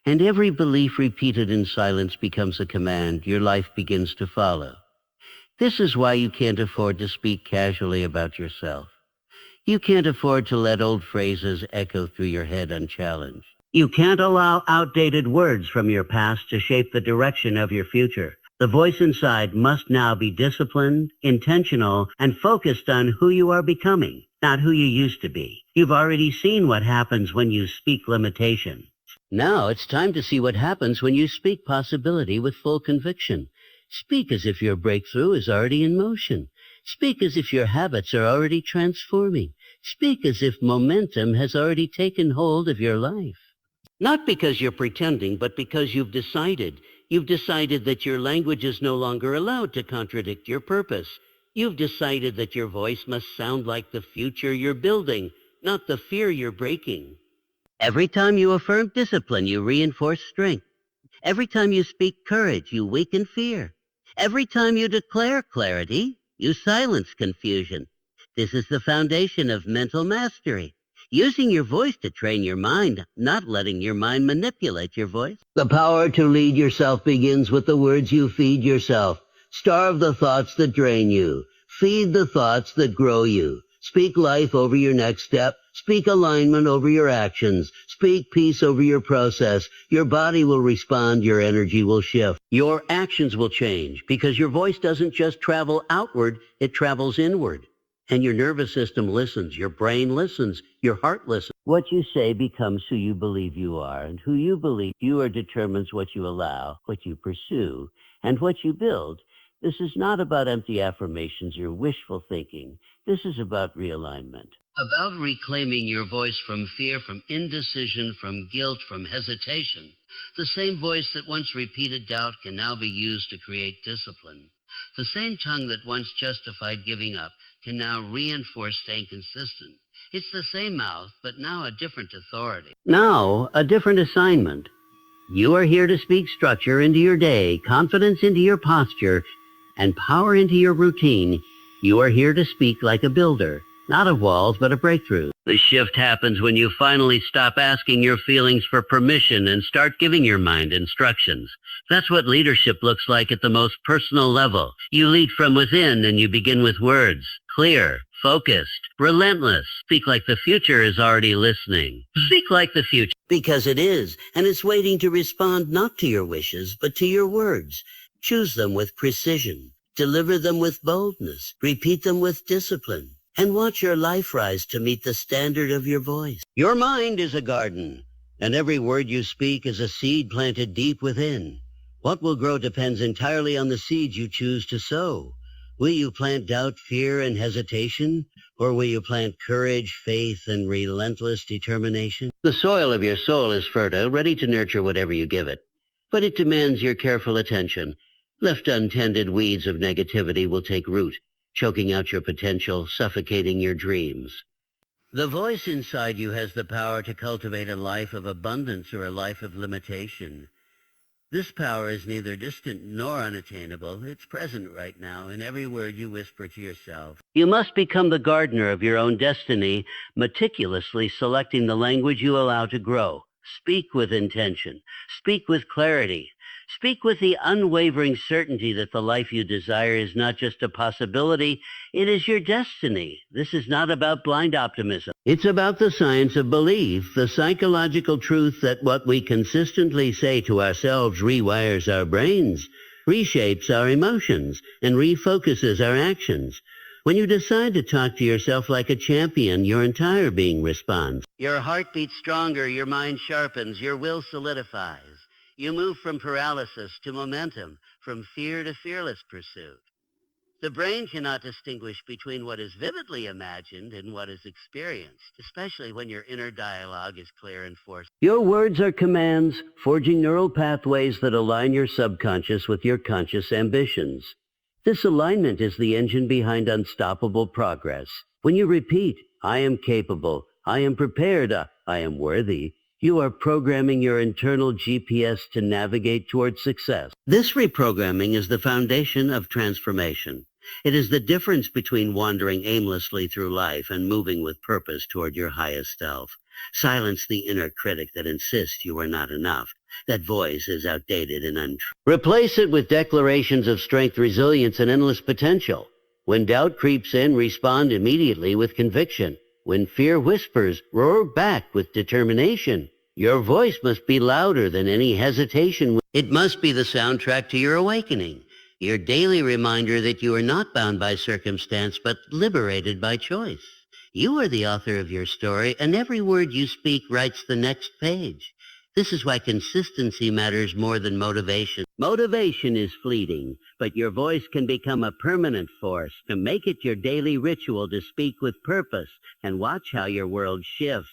And every belief repeated in silence becomes a command your life begins to follow. This is why you can't afford to speak casually about yourself. You can't afford to let old phrases echo through your head unchallenged. You can't allow outdated words from your past to shape the direction of your future. The voice inside must now be disciplined, intentional, and focused on who you are becoming, not who you used to be. You've already seen what happens when you speak limitation. Now it's time to see what happens when you speak possibility with full conviction. Speak as if your breakthrough is already in motion. Speak as if your habits are already transforming. Speak as if momentum has already taken hold of your life. Not because you're pretending, but because you've decided. You've decided that your language is no longer allowed to contradict your purpose. You've decided that your voice must sound like the future you're building, not the fear you're breaking. Every time you affirm discipline, you reinforce strength. Every time you speak courage, you weaken fear. Every time you declare clarity, you silence confusion. This is the foundation of mental mastery. Using your voice to train your mind, not letting your mind manipulate your voice. The power to lead yourself begins with the words you feed yourself. Starve the thoughts that drain you. Feed the thoughts that grow you. Speak life over your next step. Speak alignment over your actions. Speak peace over your process. Your body will respond. Your energy will shift. Your actions will change because your voice doesn't just travel outward, it travels inward. And your nervous system listens. Your brain listens. Your heart listens. What you say becomes who you believe you are, and who you believe you are determines what you allow, what you pursue, and what you build. This is not about empty affirmations or wishful thinking. This is about realignment. About reclaiming your voice from fear, from indecision, from guilt, from hesitation. The same voice that once repeated doubt can now be used to create discipline. The same tongue that once justified giving up can now reinforce staying consistent. It's the same mouth, but now a different authority. Now, a different assignment. You are here to speak structure into your day, confidence into your posture, and power into your routine. You are here to speak like a builder, not of walls, but a breakthrough. The shift happens when you finally stop asking your feelings for permission and start giving your mind instructions. That's what leadership looks like at the most personal level. You lead from within and you begin with words. Clear, focused, relentless. Speak like the future is already listening. Speak like the future. Because it is, and it's waiting to respond not to your wishes, but to your words. Choose them with precision. Deliver them with boldness. Repeat them with discipline. And watch your life rise to meet the standard of your voice. Your mind is a garden, and every word you speak is a seed planted deep within. What will grow depends entirely on the seeds you choose to sow. Will you plant doubt, fear, and hesitation? Or will you plant courage, faith, and relentless determination? The soil of your soul is fertile, ready to nurture whatever you give it. but it demands your careful attention. Left untended, weeds of negativity will take root, choking out your potential, suffocating your dreams. The voice inside you has the power to cultivate a life of abundance or a life of limitation. This power is neither distant nor unattainable. It's present right now in every word you whisper to yourself. You must become the gardener of your own destiny, meticulously selecting the language you allow to grow. Speak with intention. Speak with clarity. Speak with the unwavering certainty that the life you desire is not just a possibility, it is your destiny. This is not about blind optimism. It's about the science of belief, the psychological truth that what we consistently say to ourselves rewires our brains, reshapes our emotions, and refocuses our actions. When you decide to talk to yourself like a champion, your entire being responds. Your heart beats stronger, your mind sharpens, your will solidifies. You move from paralysis to momentum, from fear to fearless pursuit. The brain cannot distinguish between what is vividly imagined and what is experienced, especially when your inner dialogue is clear and forceful. Your words are commands, forging neural pathways that align your subconscious with your conscious ambitions. This alignment is the engine behind unstoppable progress. When you repeat, I am capable, I am prepared, I am worthy, you are programming your internal GPS to navigate towards success. This reprogramming is the foundation of transformation. It is the difference between wandering aimlessly through life and moving with purpose toward your highest self. Silence the inner critic that insists you are not enough. That voice is outdated and untrue. Replace it with declarations of strength, resilience, and endless potential. When doubt creeps in, respond immediately with conviction. When fear whispers, roar back with determination. Your voice must be louder than any hesitation. It must be the soundtrack to your awakening, your daily reminder that you are not bound by circumstance, but liberated by choice. You are the author of your story, and every word you speak writes the next page. This is why consistency matters more than motivation. Motivation is fleeting, but your voice can become a permanent force. To make it your daily ritual to speak with purpose and watch how your world shifts.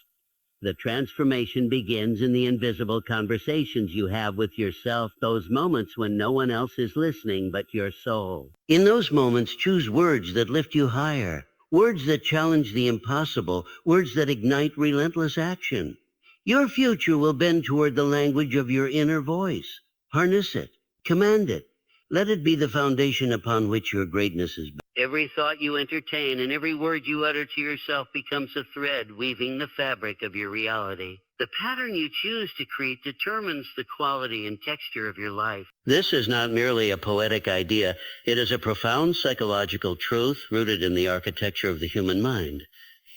The transformation begins in the invisible conversations you have with yourself, those moments when no one else is listening but your soul. In those moments, choose words that lift you higher, words that challenge the impossible, words that ignite relentless action. Your future will bend toward the language of your inner voice. Harness it. Command it. Let it be the foundation upon which your greatness is built. Every thought you entertain and every word you utter to yourself becomes a thread weaving the fabric of your reality. The pattern you choose to create determines the quality and texture of your life. This is not merely a poetic idea. It is a profound psychological truth rooted in the architecture of the human mind.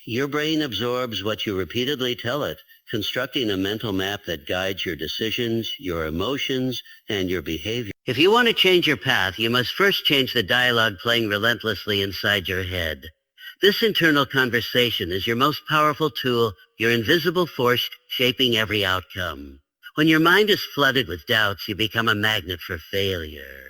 Your brain absorbs what you repeatedly tell it, constructing a mental map that guides your decisions, your emotions, and your behavior. If you want to change your path, you must first change the dialogue playing relentlessly inside your head. This internal conversation is your most powerful tool, your invisible force shaping every outcome. When your mind is flooded with doubts, you become a magnet for failure.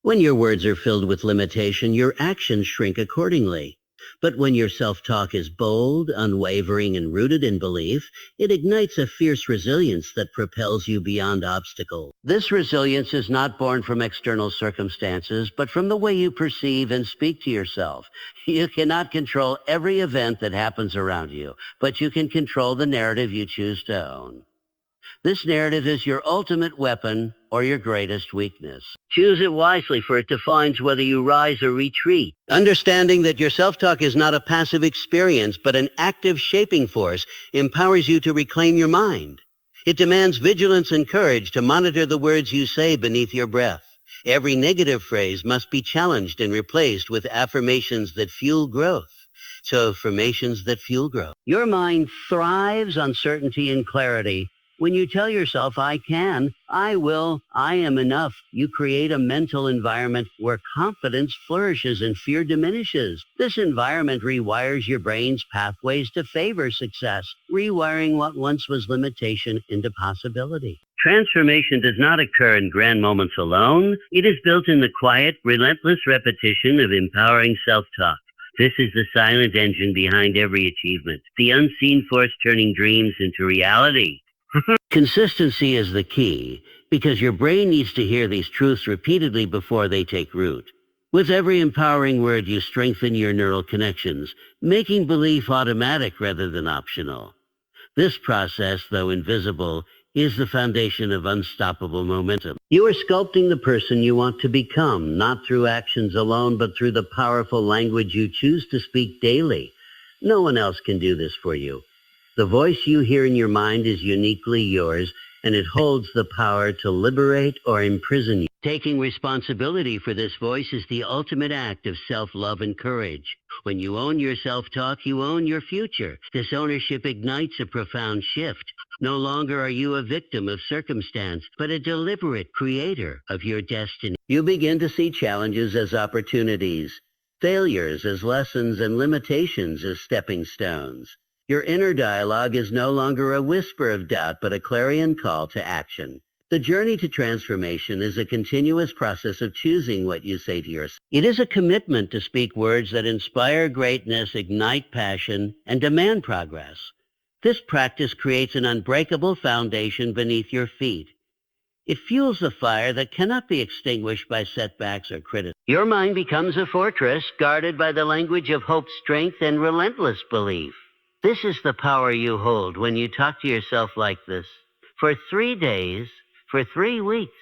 When your words are filled with limitation, your actions shrink accordingly. But when your self-talk is bold, unwavering, and rooted in belief, it ignites a fierce resilience that propels you beyond obstacles. This resilience is not born from external circumstances, but from the way you perceive and speak to yourself. You cannot control every event that happens around you, but you can control the narrative you choose to own. This narrative is your ultimate weapon or your greatest weakness. Choose it wisely, for it defines whether you rise or retreat. Understanding that your self-talk is not a passive experience, but an active shaping force, empowers you to reclaim your mind. It demands vigilance and courage to monitor the words you say beneath your breath. Every negative phrase must be challenged and replaced with affirmations that fuel growth. So affirmations that fuel growth. Your mind thrives on certainty and clarity. When you tell yourself, I can, I will, I am enough, you create a mental environment where confidence flourishes and fear diminishes. This environment rewires your brain's pathways to favor success, rewiring what once was limitation into possibility. Transformation does not occur in grand moments alone. It is built in the quiet, relentless repetition of empowering self-talk. This is the silent engine behind every achievement, the unseen force turning dreams into reality. Consistency is the key. because your brain needs to hear these truths repeatedly before they take root. With every empowering word, you strengthen your neural connections, making belief automatic rather than optional. This process, though invisible, is the foundation of unstoppable momentum. You are sculpting the person you want to become, not through actions alone, but through the powerful language you choose to speak daily. No one else can do this for you. The voice you hear in your mind is uniquely yours, and it holds the power to liberate or imprison you. Taking responsibility for this voice is the ultimate act of self-love and courage. When you own your self-talk, you own your future. This ownership ignites a profound shift. No longer are you a victim of circumstance, but a deliberate creator of your destiny. You begin to see challenges as opportunities, failures as lessons, and limitations as stepping stones. Your inner dialogue is no longer a whisper of doubt, but a clarion call to action. The journey to transformation is a continuous process of choosing what you say to yourself. It is a commitment to speak words that inspire greatness, ignite passion, and demand progress. This practice creates an unbreakable foundation beneath your feet. It fuels a fire that cannot be extinguished by setbacks or criticism. Your mind becomes a fortress guarded by the language of hope, strength, and relentless belief. This is the power you hold when you talk to yourself like this. For 3 days, for 3 weeks,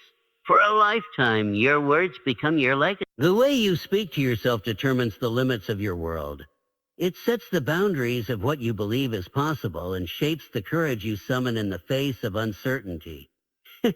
for a lifetime, your words become your legacy. The way you speak to yourself determines the limits of your world. It sets the boundaries of what you believe is possible and shapes the courage you summon in the face of uncertainty.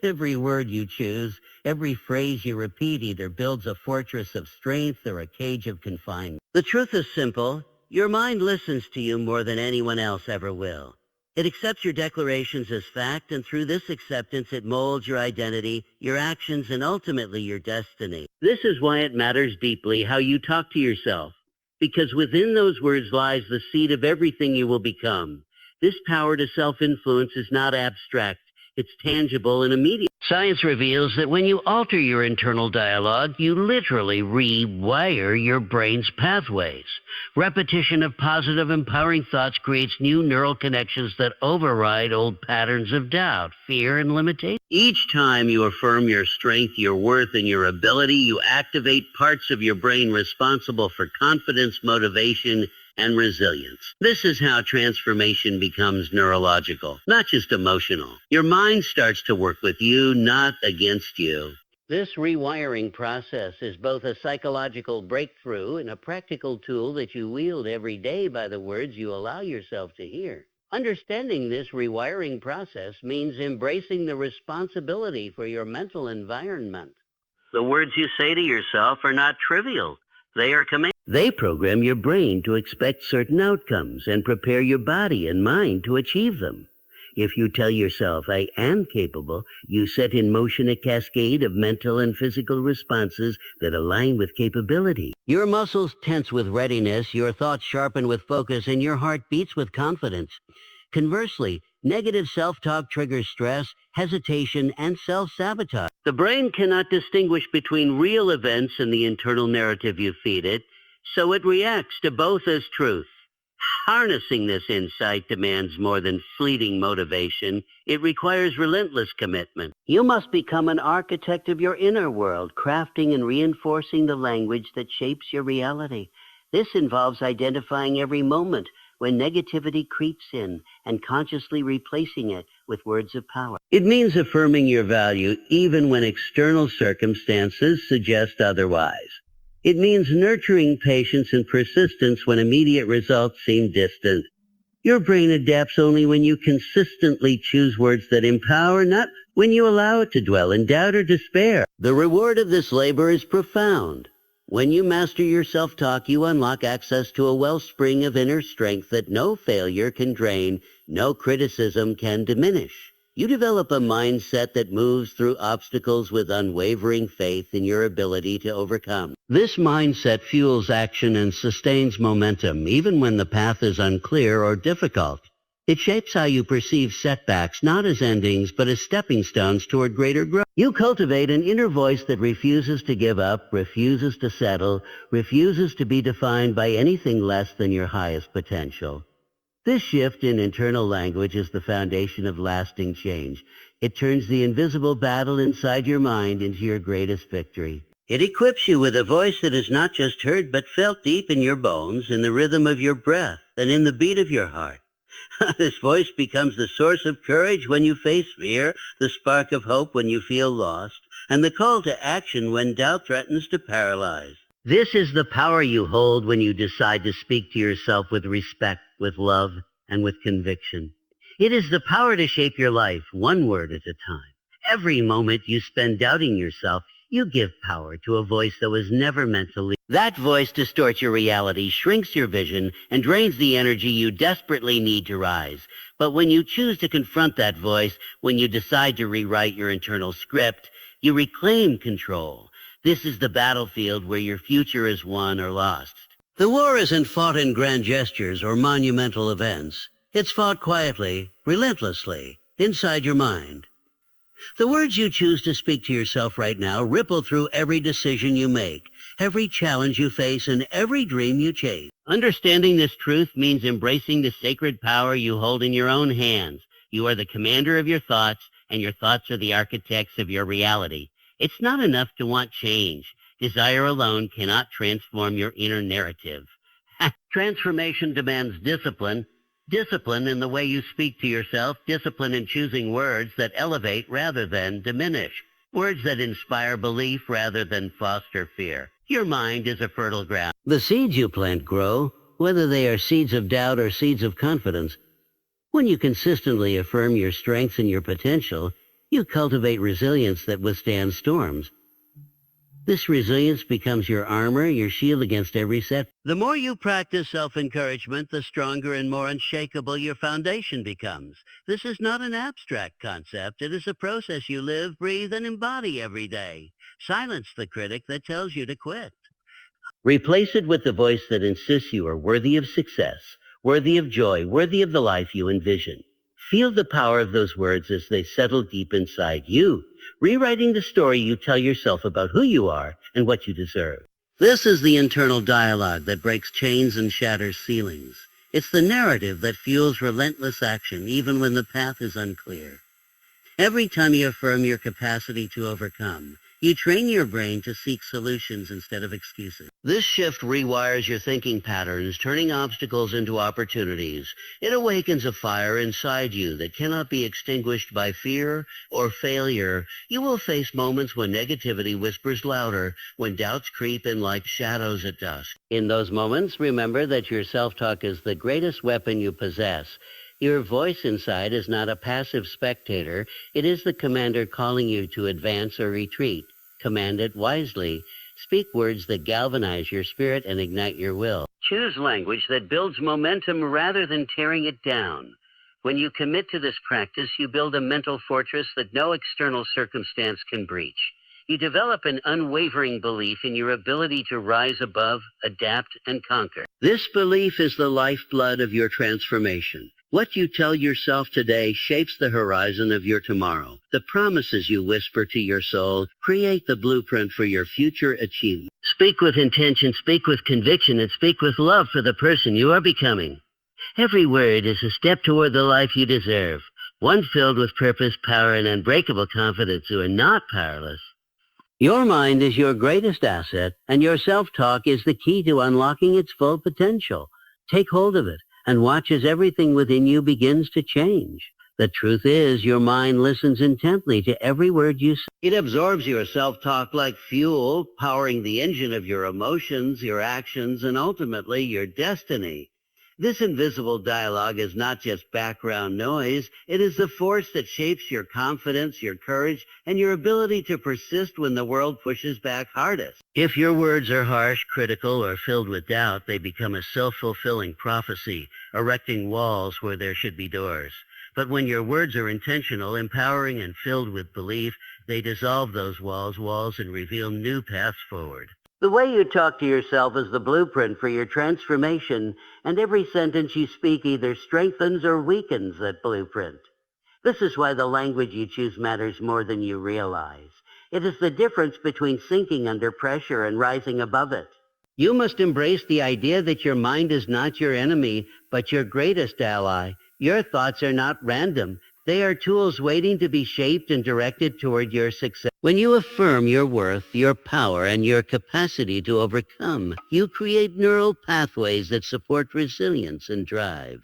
Every word you choose, every phrase you repeat either builds a fortress of strength or a cage of confinement. The truth is simple. Your mind listens to you more than anyone else ever will. It accepts your declarations as fact, and through this acceptance, it molds your identity, your actions, and ultimately your destiny. This is why it matters deeply how you talk to yourself, because within those words lies the seed of everything you will become. This power to self-influence is not abstract. It's tangible and immediate. Science reveals that when you alter your internal dialogue, you literally rewire your brain's pathways. Repetition of positive, empowering thoughts creates new neural connections that override old patterns of doubt, fear, and limitation. Each time you affirm your strength, your worth, and your ability, you activate parts of your brain responsible for confidence, motivation, and resilience. This is how transformation becomes neurological, not just emotional. Your mind starts to work with you, not against you. This rewiring process is both a psychological breakthrough and a practical tool that you wield every day by the words you allow yourself to hear. Understanding this rewiring process means embracing the responsibility for your mental environment. The words you say to yourself are not trivial. They are commands. They program your brain to expect certain outcomes and prepare your body and mind to achieve them. If you tell yourself, I am capable, you set in motion a cascade of mental and physical responses that align with capability. Your muscles tense with readiness, your thoughts sharpen with focus, and your heart beats with confidence. Conversely, negative self-talk triggers stress, hesitation, and self-sabotage. The brain cannot distinguish between real events and the internal narrative you feed it, so it reacts to both as truth. Harnessing this insight demands more than fleeting motivation. It requires relentless commitment. You must become an architect of your inner world, crafting and reinforcing the language that shapes your reality. This involves identifying every moment when negativity creeps in and consciously replacing it with words of power. It means affirming your value even when external circumstances suggest otherwise. It means nurturing patience and persistence when immediate results seem distant. Your brain adapts only when you consistently choose words that empower, not when you allow it to dwell in doubt or despair. The reward of this labor is profound. When you master your self-talk, you unlock access to a wellspring of inner strength that no failure can drain, no criticism can diminish. You develop a mindset that moves through obstacles with unwavering faith in your ability to overcome. This mindset fuels action and sustains momentum, even when the path is unclear or difficult. It shapes how you perceive setbacks, not as endings, but as stepping stones toward greater growth. You cultivate an inner voice that refuses to give up, refuses to settle, refuses to be defined by anything less than your highest potential. This shift in internal language is the foundation of lasting change. It turns the invisible battle inside your mind into your greatest victory. It equips you with a voice that is not just heard but felt deep in your bones, in the rhythm of your breath, and in the beat of your heart. This voice becomes the source of courage when you face fear, the spark of hope when you feel lost, and the call to action when doubt threatens to paralyze. This is the power you hold when you decide to speak to yourself with respect, with love, and with conviction. It is the power to shape your life one word at a time. Every moment you spend doubting yourself, you give power to a voice that was never meant to lead. That voice distorts your reality, shrinks your vision, and drains the energy you desperately need to rise. But when you choose to confront that voice, when you decide to rewrite your internal script, you reclaim control. This is the battlefield where your future is won or lost. The war isn't fought in grand gestures or monumental events. It's fought quietly, relentlessly, inside your mind. The words you choose to speak to yourself right now ripple through every decision you make, every challenge you face, and every dream you chase. Understanding this truth means embracing the sacred power you hold in your own hands. You are the commander of your thoughts, and your thoughts are the architects of your reality. It's not enough to want change. Desire alone cannot transform your inner narrative. Transformation demands discipline. Discipline in the way you speak to yourself, discipline in choosing words that elevate rather than diminish, words that inspire belief rather than foster fear. Your mind is a fertile ground. The seeds you plant grow, whether they are seeds of doubt or seeds of confidence. When you consistently affirm your strengths and your potential, you cultivate resilience that withstands storms. This resilience becomes your armor, your shield against every setback. The more you practice self-encouragement, the stronger and more unshakable your foundation becomes. This is not an abstract concept. It is a process you live, breathe, and embody every day. Silence the critic that tells you to quit. Replace it with the voice that insists you are worthy of success, worthy of joy, worthy of the life you envision. Feel the power of those words as they settle deep inside you, rewriting the story you tell yourself about who you are and what you deserve. This is the internal dialogue that breaks chains and shatters ceilings. It's the narrative that fuels relentless action even when the path is unclear. Every time you affirm your capacity to overcome, you train your brain to seek solutions instead of excuses. This shift rewires your thinking patterns, turning obstacles into opportunities. It awakens a fire inside you that cannot be extinguished by fear or failure. You will face moments when negativity whispers louder, when doubts creep in like shadows at dusk. In those moments, remember that your self-talk is the greatest weapon you possess. Your voice inside is not a passive spectator. It is the commander calling you to advance or retreat. Command it wisely. Speak words that galvanize your spirit and ignite your will. Choose language that builds momentum rather than tearing it down. When you commit to this practice, you build a mental fortress that no external circumstance can breach. You develop an unwavering belief in your ability to rise above, adapt, and conquer. This belief is the lifeblood of your transformation. What you tell yourself today shapes the horizon of your tomorrow. The promises you whisper to your soul create the blueprint for your future achievement. Speak with intention, speak with conviction, and speak with love for the person you are becoming. Every word is a step toward the life you deserve, one filled with purpose, power, and unbreakable confidence. You are not powerless. Your mind is your greatest asset, and your self-talk is the key to unlocking its full potential. Take hold of it and watch as everything within you begins to change. The truth is, your mind listens intently to every word you say. It absorbs your self-talk like fuel, powering the engine of your emotions, your actions, and ultimately your destiny. This invisible dialogue is not just background noise. It is the force that shapes your confidence, your courage, and your ability to persist when the world pushes back hardest. If your words are harsh, critical, or filled with doubt, they become a self-fulfilling prophecy, erecting walls where there should be doors. But when your words are intentional, empowering, and filled with belief, they dissolve those walls and reveal new paths forward. The way you talk to yourself is the blueprint for your transformation, and every sentence you speak either strengthens or weakens that blueprint. This is why the language you choose matters more than you realize. It is the difference between sinking under pressure and rising above it. You must embrace the idea that your mind is not your enemy, but your greatest ally. Your thoughts are not random. They are tools waiting to be shaped and directed toward your success. When you affirm your worth, your power, and your capacity to overcome, you create neural pathways that support resilience and drive.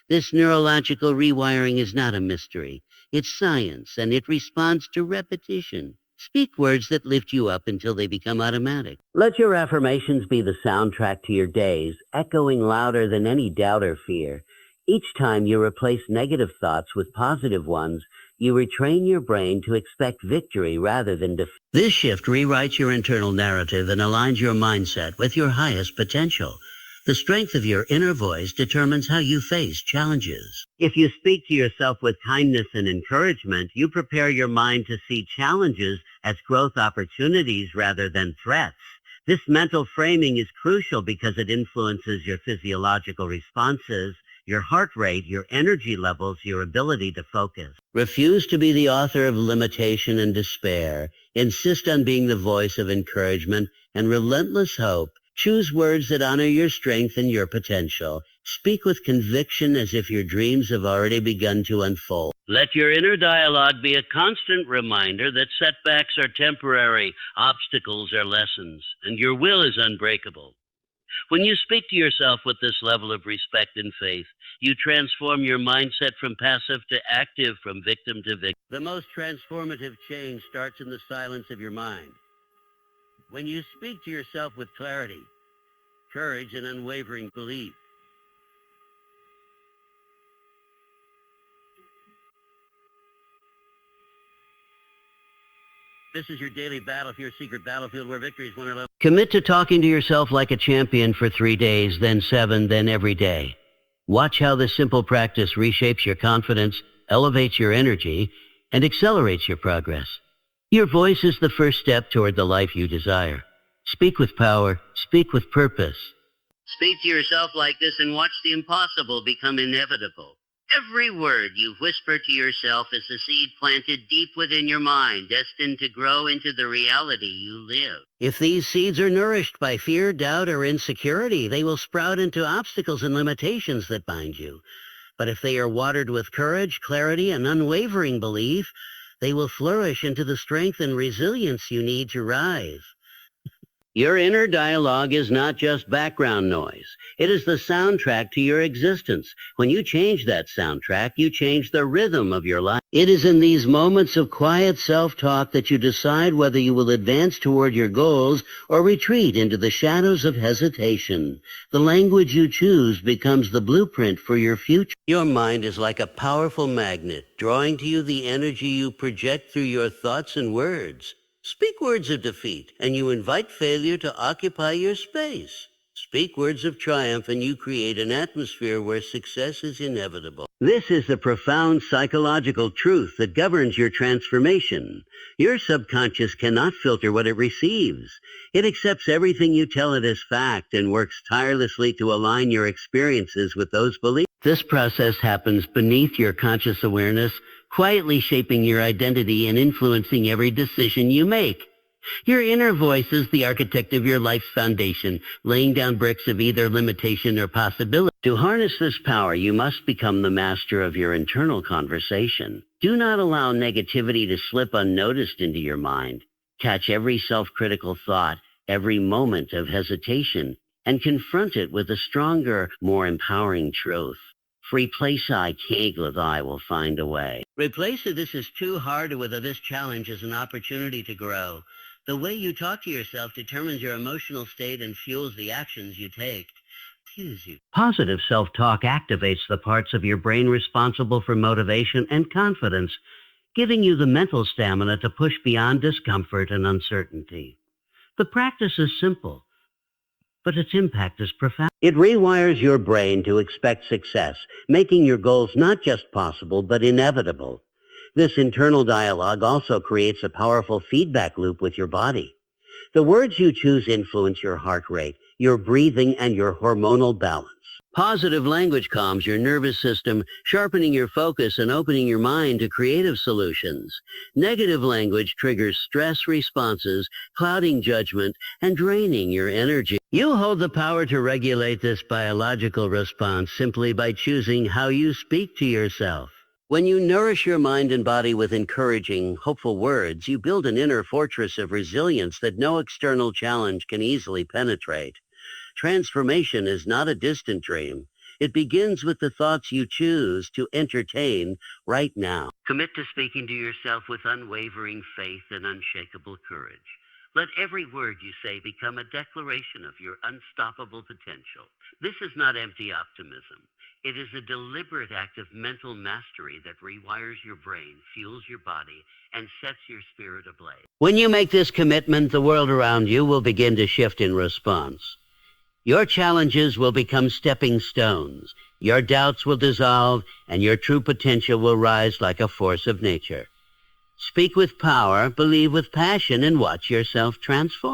This neurological rewiring is not a mystery. It's science, and it responds to repetition. Speak words that lift you up until they become automatic. Let your affirmations be the soundtrack to your days, echoing louder than any doubt or fear. Each time you replace negative thoughts with positive ones, you retrain your brain to expect victory rather than defeat. This shift rewrites your internal narrative and aligns your mindset with your highest potential. The strength of your inner voice determines how you face challenges. If you speak to yourself with kindness and encouragement, you prepare your mind to see challenges as growth opportunities rather than threats. This mental framing is crucial because it influences your physiological responses, your heart rate, your energy levels, your ability to focus. Refuse to be the author of limitation and despair. Insist on being the voice of encouragement and relentless hope. Choose words that honor your strength and your potential. Speak with conviction as if your dreams have already begun to unfold. Let your inner dialogue be a constant reminder that setbacks are temporary, obstacles are lessons, and your will is unbreakable. When you speak to yourself with this level of respect and faith, you transform your mindset from passive to active, from victim to victim. The most transformative change starts in the silence of your mind. When you speak to yourself with clarity, courage, and unwavering belief, this is your daily battle, your secret battlefield where victory is won or lost. Commit to talking to yourself like a champion for 3 days, then 7, then every day. Watch how this simple practice reshapes your confidence, elevates your energy, and accelerates your progress. Your voice is the first step toward the life you desire. Speak with power, speak with purpose. Speak to yourself like this and watch the impossible become inevitable. Every word you whisper to yourself is a seed planted deep within your mind, destined to grow into the reality you live. If these seeds are nourished by fear, doubt, or insecurity, they will sprout into obstacles and limitations that bind you. But if they are watered with courage, clarity, and unwavering belief, they will flourish into the strength and resilience you need to rise. Your inner dialogue is not just background noise. It is the soundtrack to your existence. When you change that soundtrack, you change the rhythm of your life. It is in these moments of quiet self-talk that you decide whether you will advance toward your goals or retreat into the shadows of hesitation. The language you choose becomes the blueprint for your future. Your mind is like a powerful magnet, drawing to you the energy you project through your thoughts and words. Speak words of defeat, and you invite failure to occupy your space. Speak words of triumph, and you create an atmosphere where success is inevitable. This is the profound psychological truth that governs your transformation. Your subconscious cannot filter what it receives. It accepts everything you tell it as fact and works tirelessly to align your experiences with those beliefs. This process happens beneath your conscious awareness, quietly shaping your identity and influencing every decision you make. Your inner voice is the architect of your life's foundation, laying down bricks of either limitation or possibility. To harness this power, you must become the master of your internal conversation. Do not allow negativity to slip unnoticed into your mind. Catch every self-critical thought, every moment of hesitation, and confront it with a stronger, more empowering truth. Replace I can't with I will find a way. Replace it, this is too hard, with a this challenge is an opportunity to grow. The way you talk to yourself determines your emotional state and fuels the actions you take. Positive self-talk activates the parts of your brain responsible for motivation and confidence, giving you the mental stamina to push beyond discomfort and uncertainty. The practice is simple, but its impact is profound. It rewires your brain to expect success, making your goals not just possible, but inevitable. This internal dialogue also creates a powerful feedback loop with your body. The words you choose influence your heart rate, your breathing, and your hormonal balance. Positive language calms your nervous system, sharpening your focus and opening your mind to creative solutions. Negative language triggers stress responses, clouding judgment, and draining your energy. You hold the power to regulate this biological response simply by choosing how you speak to yourself. When you nourish your mind and body with encouraging, hopeful words, you build an inner fortress of resilience that no external challenge can easily penetrate. Transformation is not a distant dream. It begins with the thoughts you choose to entertain right now. Commit to speaking to yourself with unwavering faith and unshakable courage. Let every word you say become a declaration of your unstoppable potential. This is not empty optimism. It is a deliberate act of mental mastery that rewires your brain, fuels your body, and sets your spirit ablaze. When you make this commitment, the world around you will begin to shift in response. Your challenges will become stepping stones. Your doubts will dissolve, and your true potential will rise like a force of nature. Speak with power, believe with passion, and watch yourself transform.